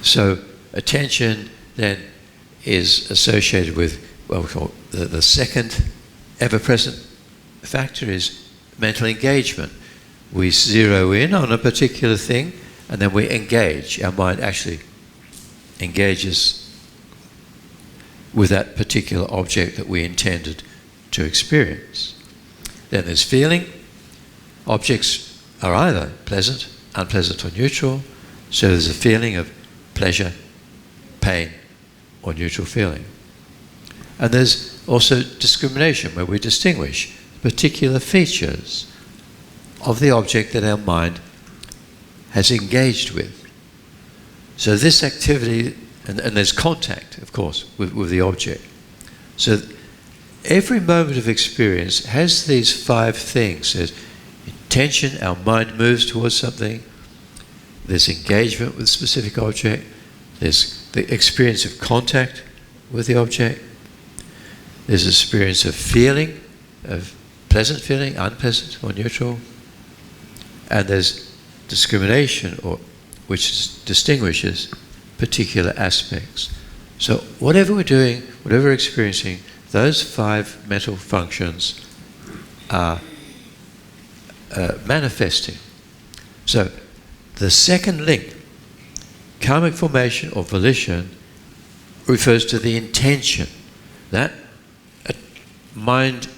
So attention then is associated with what we call the second ever-present factor is mental engagement. We zero in on a particular thing and then we engage. Our mind actually engages with that particular object that we intended to experience. Then there's feeling. Objects are either pleasant, unpleasant, or neutral. So there's a feeling of pleasure, pain, or neutral feeling. And there's also discrimination, where we distinguish particular features of the object that our mind has engaged with. So this activity, and there's contact, of course, with the object. So every moment of experience has these 5 things. There's intention, our mind moves towards something. There's engagement with a specific object. There's the experience of contact with the object. There's experience of feeling, of pleasant feeling, unpleasant, or neutral. And there's discrimination, or which distinguishes particular aspects. So whatever we're doing, whatever we're experiencing, those 5 mental functions are manifesting. So the second link, karmic formation or volition, refers to the intention. That mind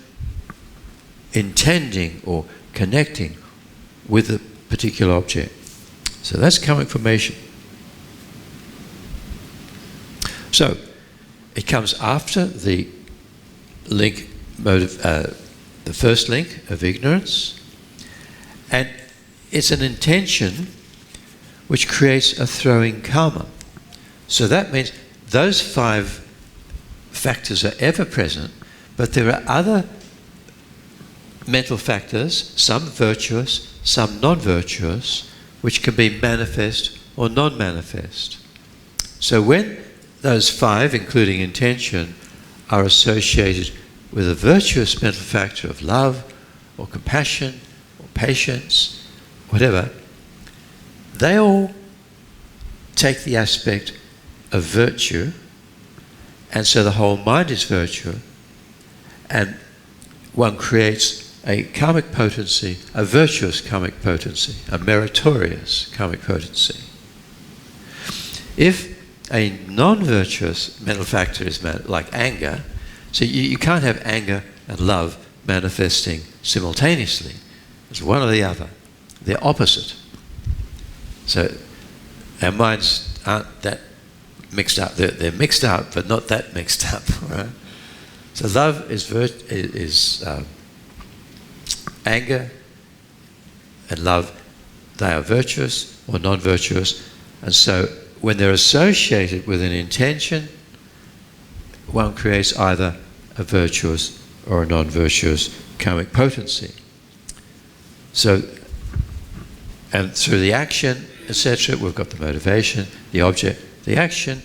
intending or connecting with a particular object. So that's karmic formation. So it comes after the link motive, the first link of ignorance, and it's an intention which creates a throwing karma. So that means those 5 factors are ever present, but there are other mental factors, some virtuous, some non-virtuous, which can be manifest or non-manifest. So when those 5, including intention, are associated with a virtuous mental factor of love or compassion or patience, whatever, they all take the aspect of virtue, and so the whole mind is virtue, and one creates a karmic potency, a virtuous karmic potency, a meritorious karmic potency. If a non-virtuous mental factor is like anger, so you can't have anger and love manifesting simultaneously. It's one or the other. They're opposite. So our minds aren't that mixed up. They're mixed up, but not that mixed up. Right? So love is anger and love. They are virtuous or non-virtuous, and so when they're associated with an intention, one creates either a virtuous or a non-virtuous karmic potency. So, and through the action, etc., we've got the motivation, the object, the action,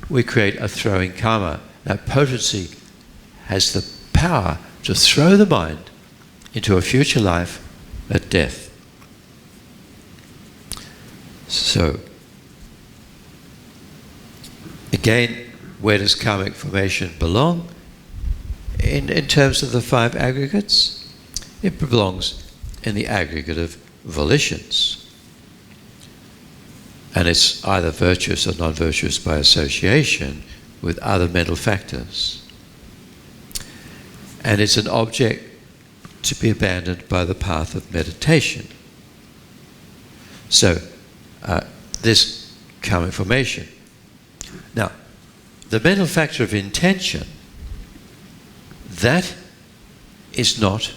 we create a throwing karma. That potency has the power to throw the mind into a future life at death. So, again, where does karmic formation belong? In terms of the 5 aggregates, it belongs in the aggregate of volitions. And it's either virtuous or non-virtuous by association with other mental factors. And it's an object to be abandoned by the path of meditation. So, this karmic formation. Now, the mental factor of intention, that is not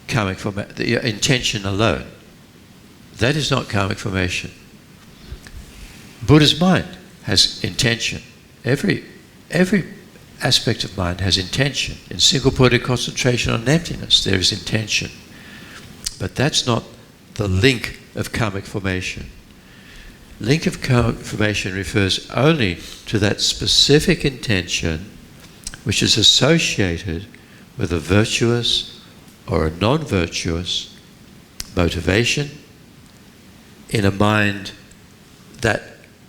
karmic formation. The intention alone, that is not karmic formation. Buddha's mind has intention. Every aspect of mind has intention. In single-pointed concentration on emptiness, there is intention. But that's not the link of karmic formation. Link of karmic formation refers only to that specific intention which is associated with a virtuous or a non-virtuous motivation in a mind that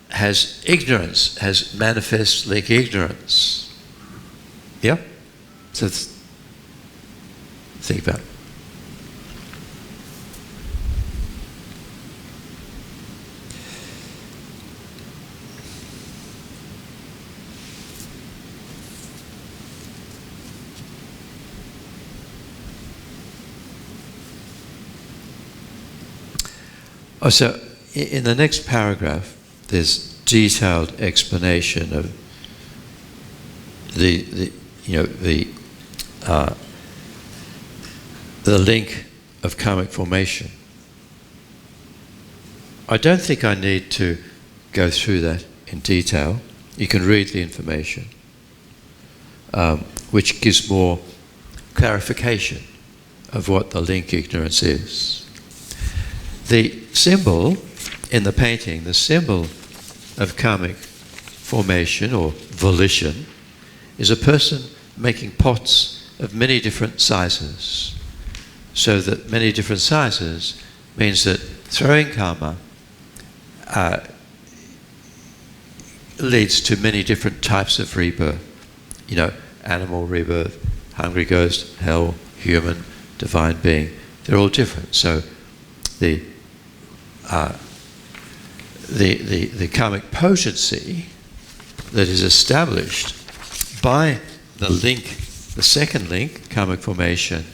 has ignorance, has manifest link ignorance. Yeah? So think about it. Oh, so in the next paragraph, there's detailed explanation of the link of karmic formation. I don't think I need to go through that in detail. You can read the information, which gives more clarification of what the link ignorance is. The symbol in the painting, the symbol of karmic formation or volition, is a person making pots of many different sizes. So that many different sizes means that throwing karma leads to many different types of rebirth. You know, animal rebirth, hungry ghost, hell, human, divine being. They're all different. So the karmic potency that is established by the link, the second link, karmic formation,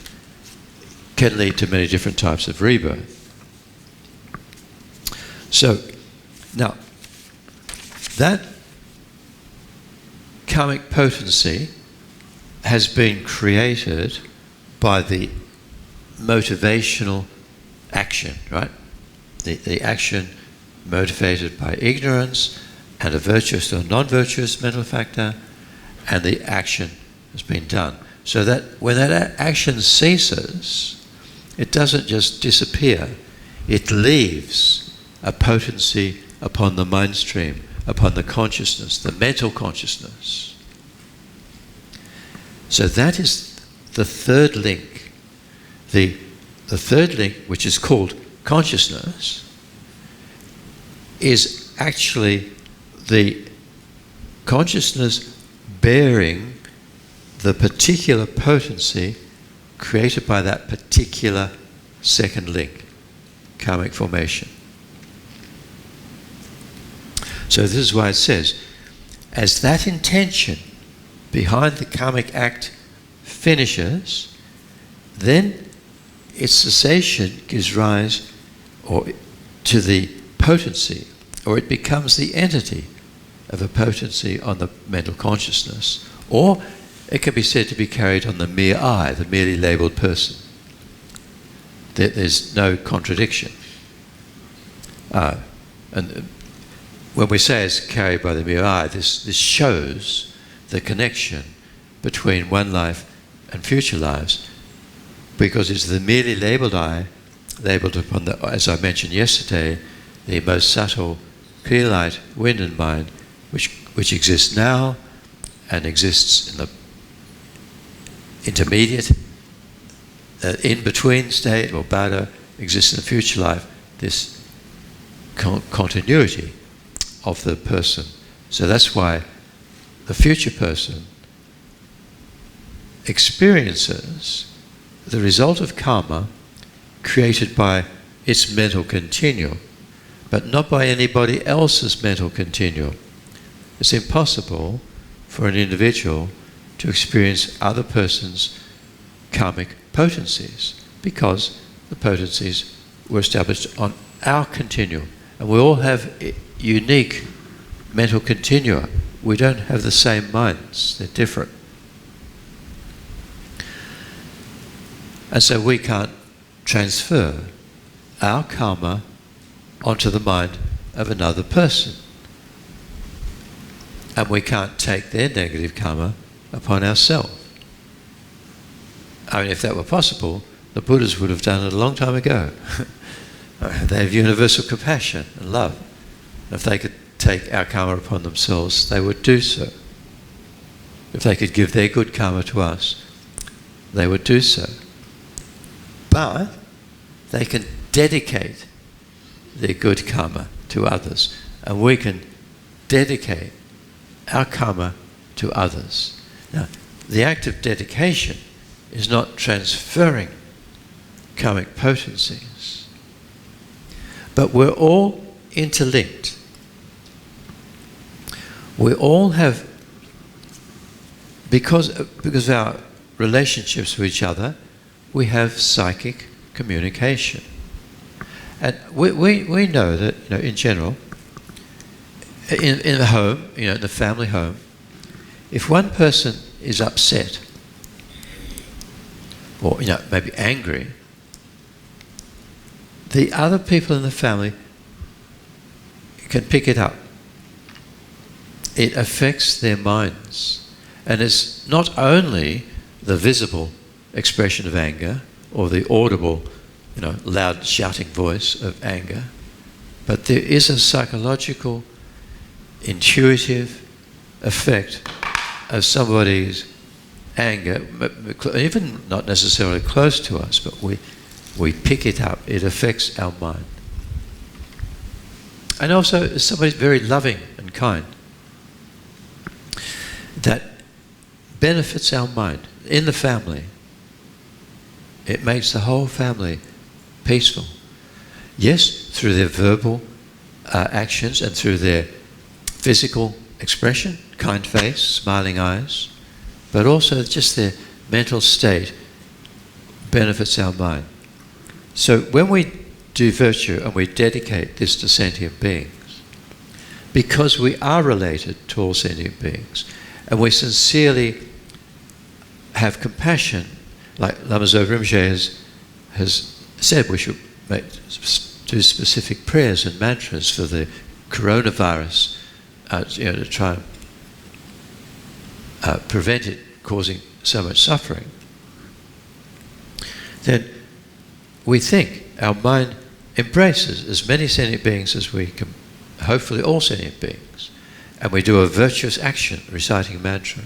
can lead to many different types of rebirth. So, now, that karmic potency has been created by the motivational action, right? The action motivated by ignorance and a virtuous or non-virtuous mental factor, and the action has been done. So that when that action ceases, it doesn't just disappear, it leaves a potency upon the mind stream, upon the consciousness, the mental consciousness. So that is the third link. The third link, which is called consciousness, is actually the consciousness bearing the particular potency created by that particular second link, karmic formation. So this is why it says, as that intention behind the karmic act finishes, then its cessation gives rise to the potency, or it becomes the entity of a potency on the mental consciousness, or it can be said to be carried on the mere I, the merely labelled person. There's no contradiction. And when we say it's carried by the mere I, this shows the connection between one life and future lives, because it's the merely labelled I, labelled upon the, as I mentioned yesterday, the most subtle clear light, wind and mind, which exists now and exists in the intermediate, in-between state, or Bada, exists in the future life, this continuity of the person. So that's why the future person experiences the result of karma created by its mental continuum, but not by anybody else's mental continuum. It's impossible for an individual to experience other person's karmic potencies, because the potencies were established on our continuum. And we all have unique mental continua. We don't have the same minds, they're different. And so we can't transfer our karma onto the mind of another person. And we can't take their negative karma upon ourselves. I mean, if that were possible, the Buddhas would have done it a long time ago. They have universal compassion and love. If they could take our karma upon themselves, they would do so. If they could give their good karma to us, they would do so. But they can dedicate their good karma to others, and we can dedicate our karma to others. Now, the act of dedication is not transferring karmic potencies, but we're all interlinked. We all have, because of our relationships with each other, we have psychic communication. And we know that, in general, in the home, in the family home, if one person is upset, or maybe angry, the other people in the family can pick it up. It affects their minds. And it's not only the visible expression of anger, or the audible, loud shouting voice of anger, but there is a psychological, intuitive effect of somebody's anger, even not necessarily close to us, but we pick it up. It affects our mind. And also, if somebody's very loving and kind, that benefits our mind. In the family, it makes the whole family peaceful. Yes, through their verbal actions and through their physical expression, kind face, smiling eyes, but also just their mental state benefits our mind. So when we do virtue and we dedicate this to sentient beings, because we are related to all sentient beings, and we sincerely have compassion, like Lama Zopa Rinpoche has said, we should do specific prayers and mantras for the coronavirus, to try and prevent it causing so much suffering. Then we think our mind embraces as many sentient beings as we can, hopefully all sentient beings, and we do a virtuous action, reciting mantra,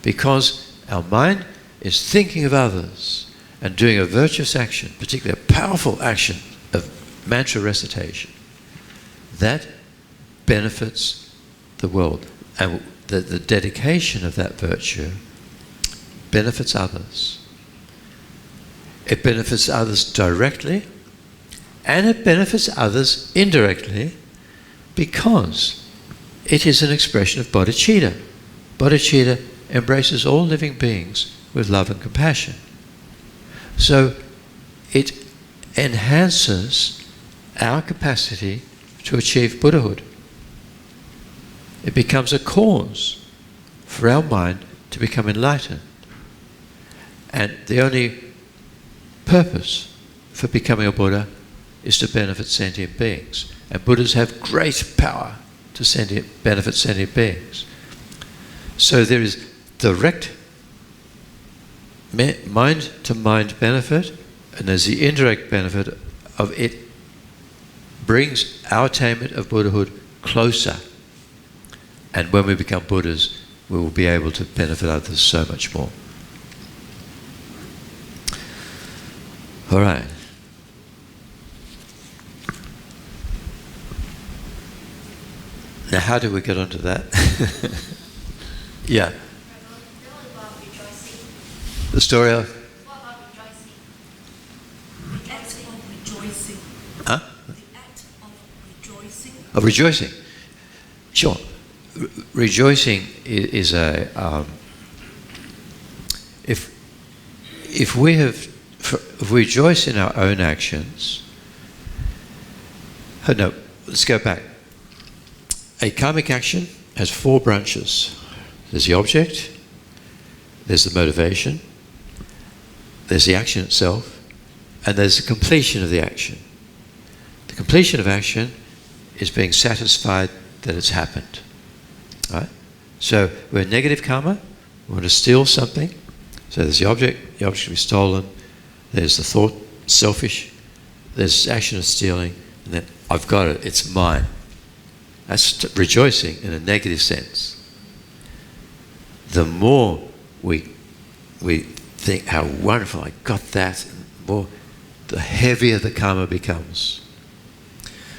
because our mind is thinking of others and doing a virtuous action, particularly a powerful action of mantra recitation. That benefits the world, and the dedication of that virtue benefits others. It benefits others directly, and it benefits others indirectly, because it is an expression of bodhicitta. Bodhicitta embraces all living beings with love and compassion. So it enhances our capacity to achieve Buddhahood. It becomes a cause for our mind to become enlightened. And the only purpose for becoming a Buddha is to benefit sentient beings. And Buddhas have great power to benefit sentient beings. So there is direct mind-to-mind benefit, and there's the indirect benefit of it brings our attainment of Buddhahood closer. And when we become Buddhas, we will be able to benefit others so much more. All right. Now, how do we get onto that? Yeah. The story of? What about rejoicing? The act of rejoicing. Huh? The act of rejoicing. Of rejoicing. Sure. Rejoicing is a if we rejoice in our own actions. Oh no, let's go back. A karmic action has 4 branches. There's the object, there's the motivation, there's the action itself, and there's the completion of the action. The completion of action is being satisfied that it's happened. Right? So we're negative karma, we want to steal something. So there's the object can be stolen, there's the thought, selfish, there's the action of stealing, and then I've got it, it's mine. That's rejoicing in a negative sense. The more we think how wonderful I got that, the heavier the karma becomes.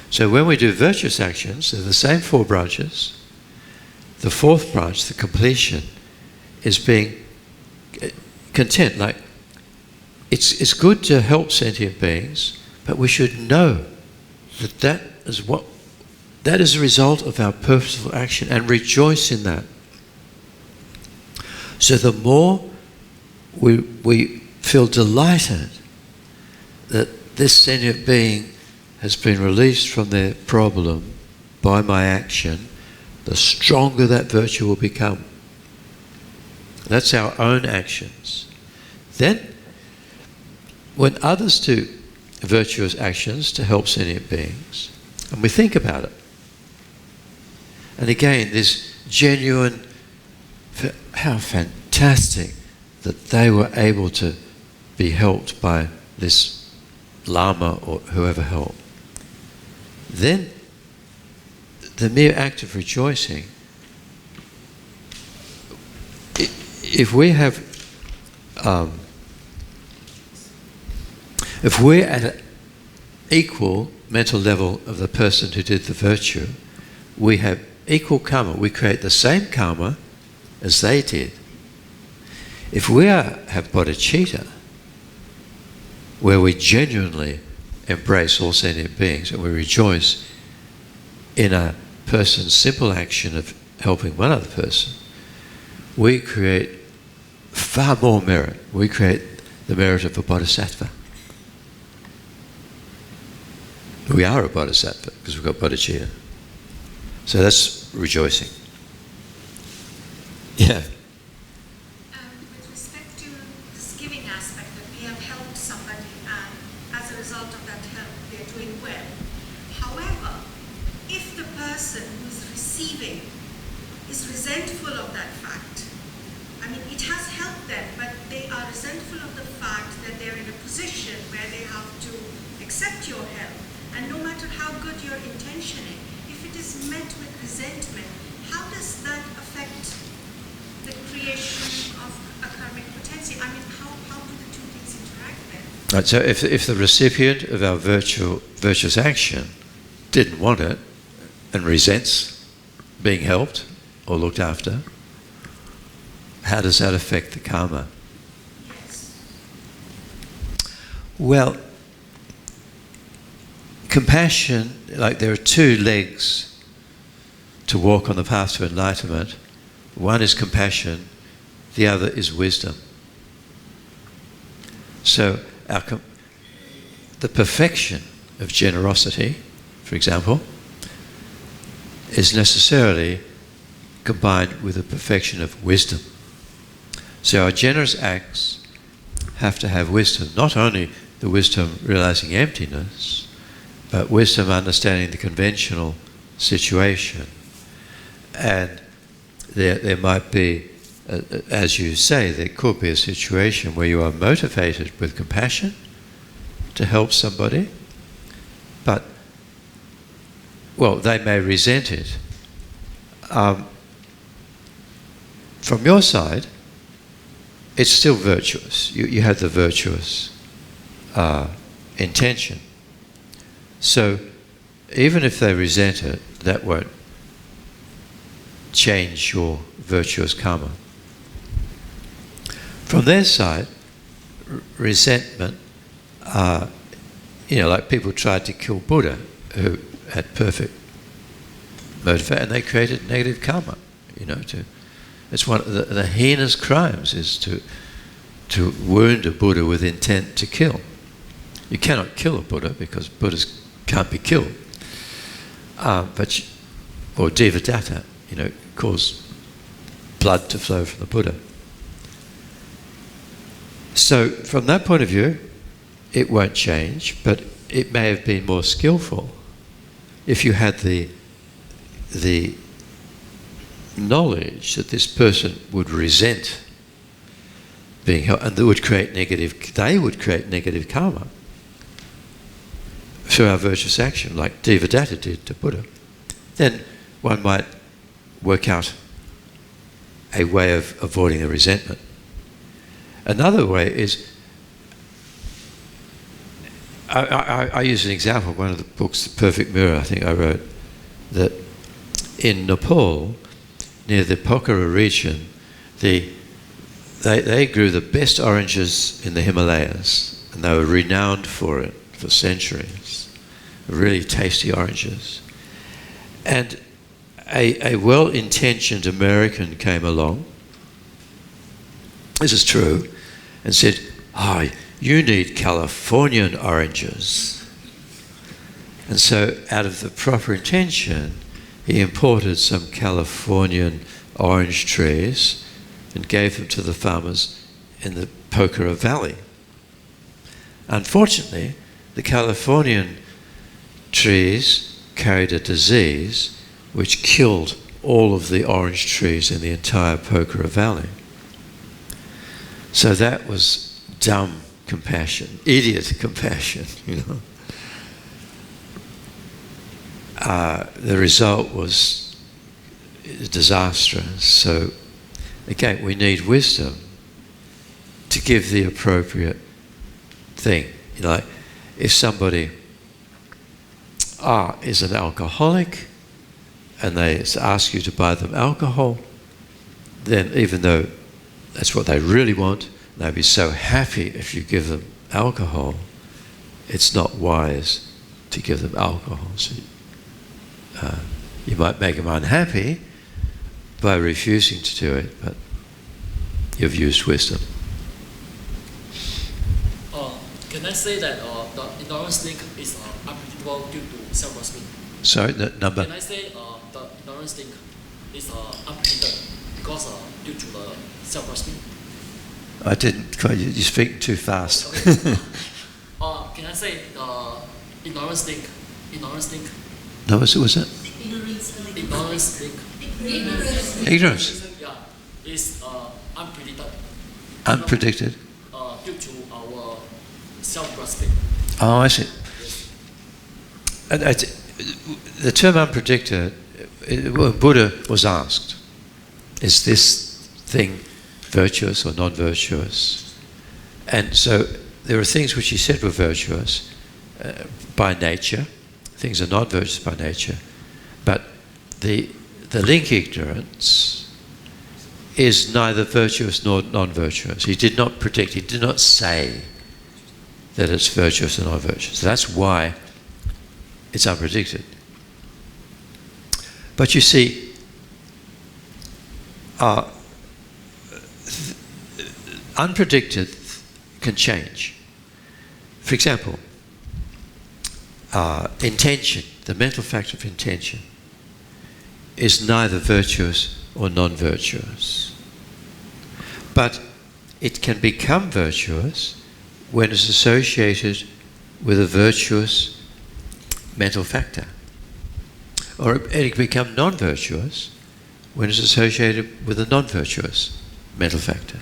So when we do virtuous actions, they're the same 4 branches. The 4th branch, the completion, is being content. Like, it's good to help sentient beings, but we should know that is a result of our purposeful action, and rejoice in that. So the more we feel delighted that this sentient being has been released from their problem by my action, the stronger that virtue will become. That's our own actions. Then, when others do virtuous actions to help sentient beings, and we think about it, and again, this genuine, how fantastic that they were able to be helped by this Lama or whoever helped. Then, the mere act of rejoicing, if we have if we're at an equal mental level of the person who did the virtue, we have equal karma. We create the same karma as they did. If we have bodhicitta, where we genuinely embrace all sentient beings and we rejoice in a person's simple action of helping one other person, we create far more merit. We create the merit of a bodhisattva. We are a bodhisattva because we've got bodhicitta. So that's rejoicing. Yeah. With respect to this giving aspect, that we have helped somebody and as a result of that help they are doing well. However, if the person who's receiving is resentful of that fact, I mean, it has helped them, but they are resentful of the fact that they're in a position where they have to accept your help, and no matter how good your intentioning, if it is met with resentment, how does that affect the creation of a karmic potency? I mean, how do the two things interact then? Right, so if the recipient of our virtuous action didn't want it and resents being helped or looked after, how does that affect the karma? Yes. Well, compassion, like there are two legs to walk on the path to enlightenment. One is compassion, the other is wisdom. So the perfection of generosity, for example, is necessarily combined with the perfection of wisdom. So our generous acts have to have wisdom, not only the wisdom realizing emptiness, but wisdom understanding the conventional situation. And there might be, as you say, there could be a situation where you are motivated with compassion to help somebody, but, well, they may resent it. From your side, it's still virtuous. You had the virtuous intention. So even if they resent it, that won't change your virtuous karma. From their side, resentment, like people tried to kill Buddha who had perfect motivation, and they created negative karma, it's one of the heinous crimes is to wound a Buddha with intent to kill. You cannot kill a Buddha because Buddhas can't be killed. Or devadatta, cause blood to flow from the Buddha. So from that point of view, it won't change, but it may have been more skillful if you had the knowledge that this person would resent being helped, and they would create negative karma through our virtuous action, like Devadatta did to Buddha. Then one might work out a way of avoiding the resentment. Another way is, I use an example, one of the books, The Perfect Mirror, I think I wrote, that in Nepal, near the Pokhara region, they grew the best oranges in the Himalayas, and they were renowned for it for centuries. Really tasty oranges. And a well-intentioned American came along, this is true, and said, you need Californian oranges. And so out of the proper intention, he imported some Californian orange trees and gave them to the farmers in the Pokhara Valley. Unfortunately, the Californian trees carried a disease which killed all of the orange trees in the entire Pokhara Valley. So that was dumb compassion, idiot compassion, The result was disastrous. So again, we need wisdom to give the appropriate thing. You know, like if somebody is an alcoholic and they ask you to buy them alcohol, then even though that's what they really want, they'll be so happy if you give them alcohol, it's not wise to give them alcohol. So, you might make them unhappy by refusing to do it, but you've used wisdom. Can I say that the ignorance link is unpredictable due to self-grasping? Sorry, the number? Can I say the ignorance link is unpredicted because due to the self-grasping? I didn't quite, you speak too fast. Okay. Can I say the ignorance link? No, what was it? Ignorance link. Ignorance. Yeah, is unpredicted. Unpredicted. Due to our self-grasping. Oh, I see. Yes. The term unpredicted, Buddha was asked, is this thing virtuous or non-virtuous? And so there are things which he said were virtuous by nature, things are not virtuous by nature, but the link ignorance is neither virtuous nor non-virtuous. He did not predict, he did not say that it's virtuous or non-virtuous. So that's why it's unpredicted. But you see, unpredicted can change. For example, intention, the mental factor of intention, is neither virtuous or non-virtuous. But it can become virtuous when it's associated with a virtuous mental factor. Or it can become non-virtuous when it's associated with a non-virtuous mental factor.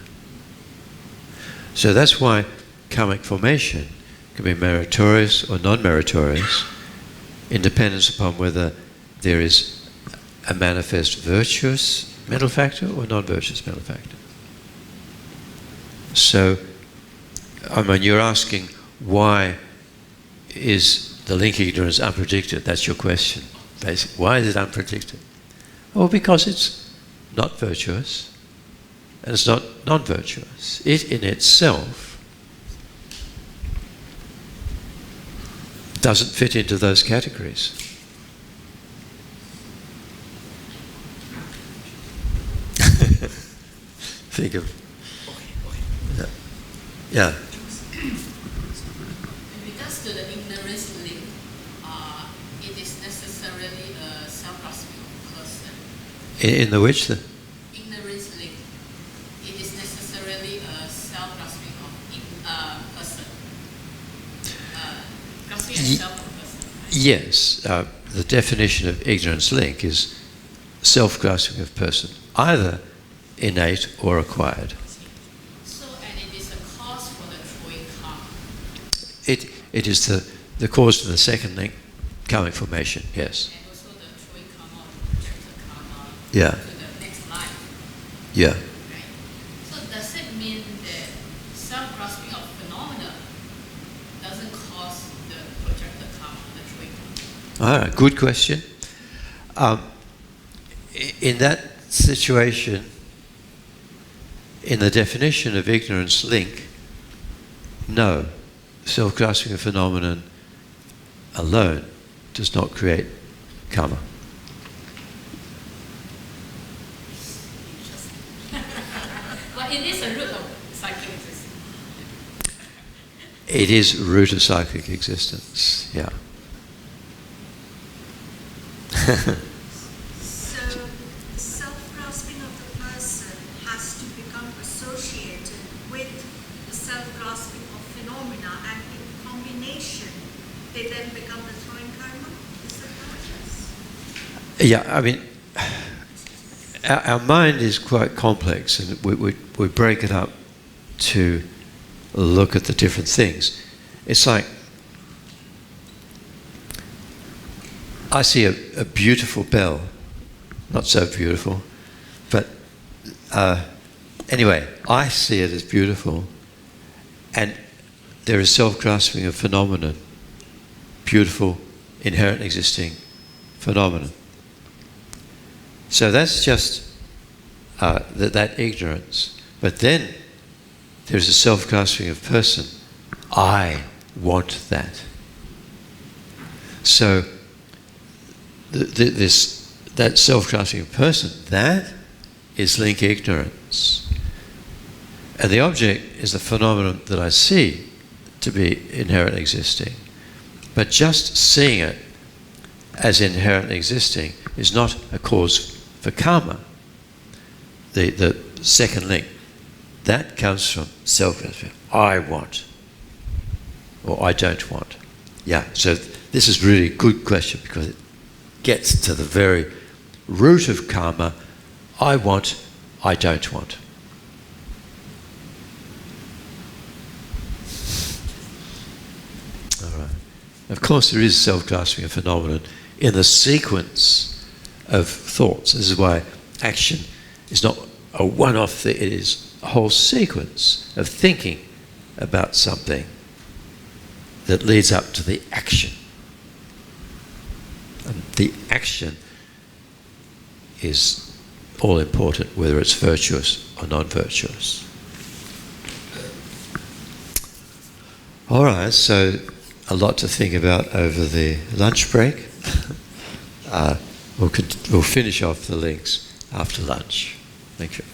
So that's why karmic formation can be meritorious or non-meritorious in dependence upon whether there is a manifest virtuous mental factor or non-virtuous mental factor. So, I mean, you're asking why is the link ignorance unpredicted? That's your question, basically. Why is it unpredicted? Oh, because it's not virtuous and it's not non-virtuous. It in itself doesn't fit into those categories. Think of... Yeah. In regards to the ignorance link, it is necessarily a self-grasping person. In the which? The Ignorance link, it is necessarily a self-grasping of person. Grasping at self of person. Right? Yes. The definition of ignorance link is self-grasping of person, either innate or acquired. So, and it is a cause for the throwing karma. It is the cause of the second link, karmic formation, yes. And also the throwing karma or projected karma Yeah. to the next life. Yeah. Right? So does it mean that self-grasping of phenomena doesn't cause the projected karma, the throwing karma? All right, good question. In that situation, in the definition of ignorance link, no, self-grasping of phenomenon alone does not create karma. But it is a root of cyclic existence. It is root of cyclic existence, yeah. So, the self-grasping of the person has to become associated with the self-grasping of phenomena, and in combination, they then become the throwing karma? Is that how it is? Yeah, I mean, our mind is quite complex, and we break it up to look at the different things. It's like, I see a beautiful bell, not so beautiful, but anyway, I see it as beautiful, And there is self-grasping of phenomenon, beautiful, inherent existing phenomenon. So that's just that ignorance. But then there's a self-grasping of person. I want that. So that self-grasping of person, that is link ignorance. And the object is the phenomenon that I see to be inherent existing. But just seeing it as inherent existing is not a cause for karma. The second link, that comes from self-grasping. I want, or I don't want. Yeah, so this is really a good question because it gets to the very root of karma. I want, I don't want. All right. Of course, there is self-grasping of phenomenon in the sequence of thoughts. This is why action is not a one-off thing. It is a whole sequence of thinking about something that leads up to the action. And the action is all important, whether it's virtuous or non-virtuous. All right, so a lot to think about over the lunch break. We'll finish off the links after lunch. Thank you.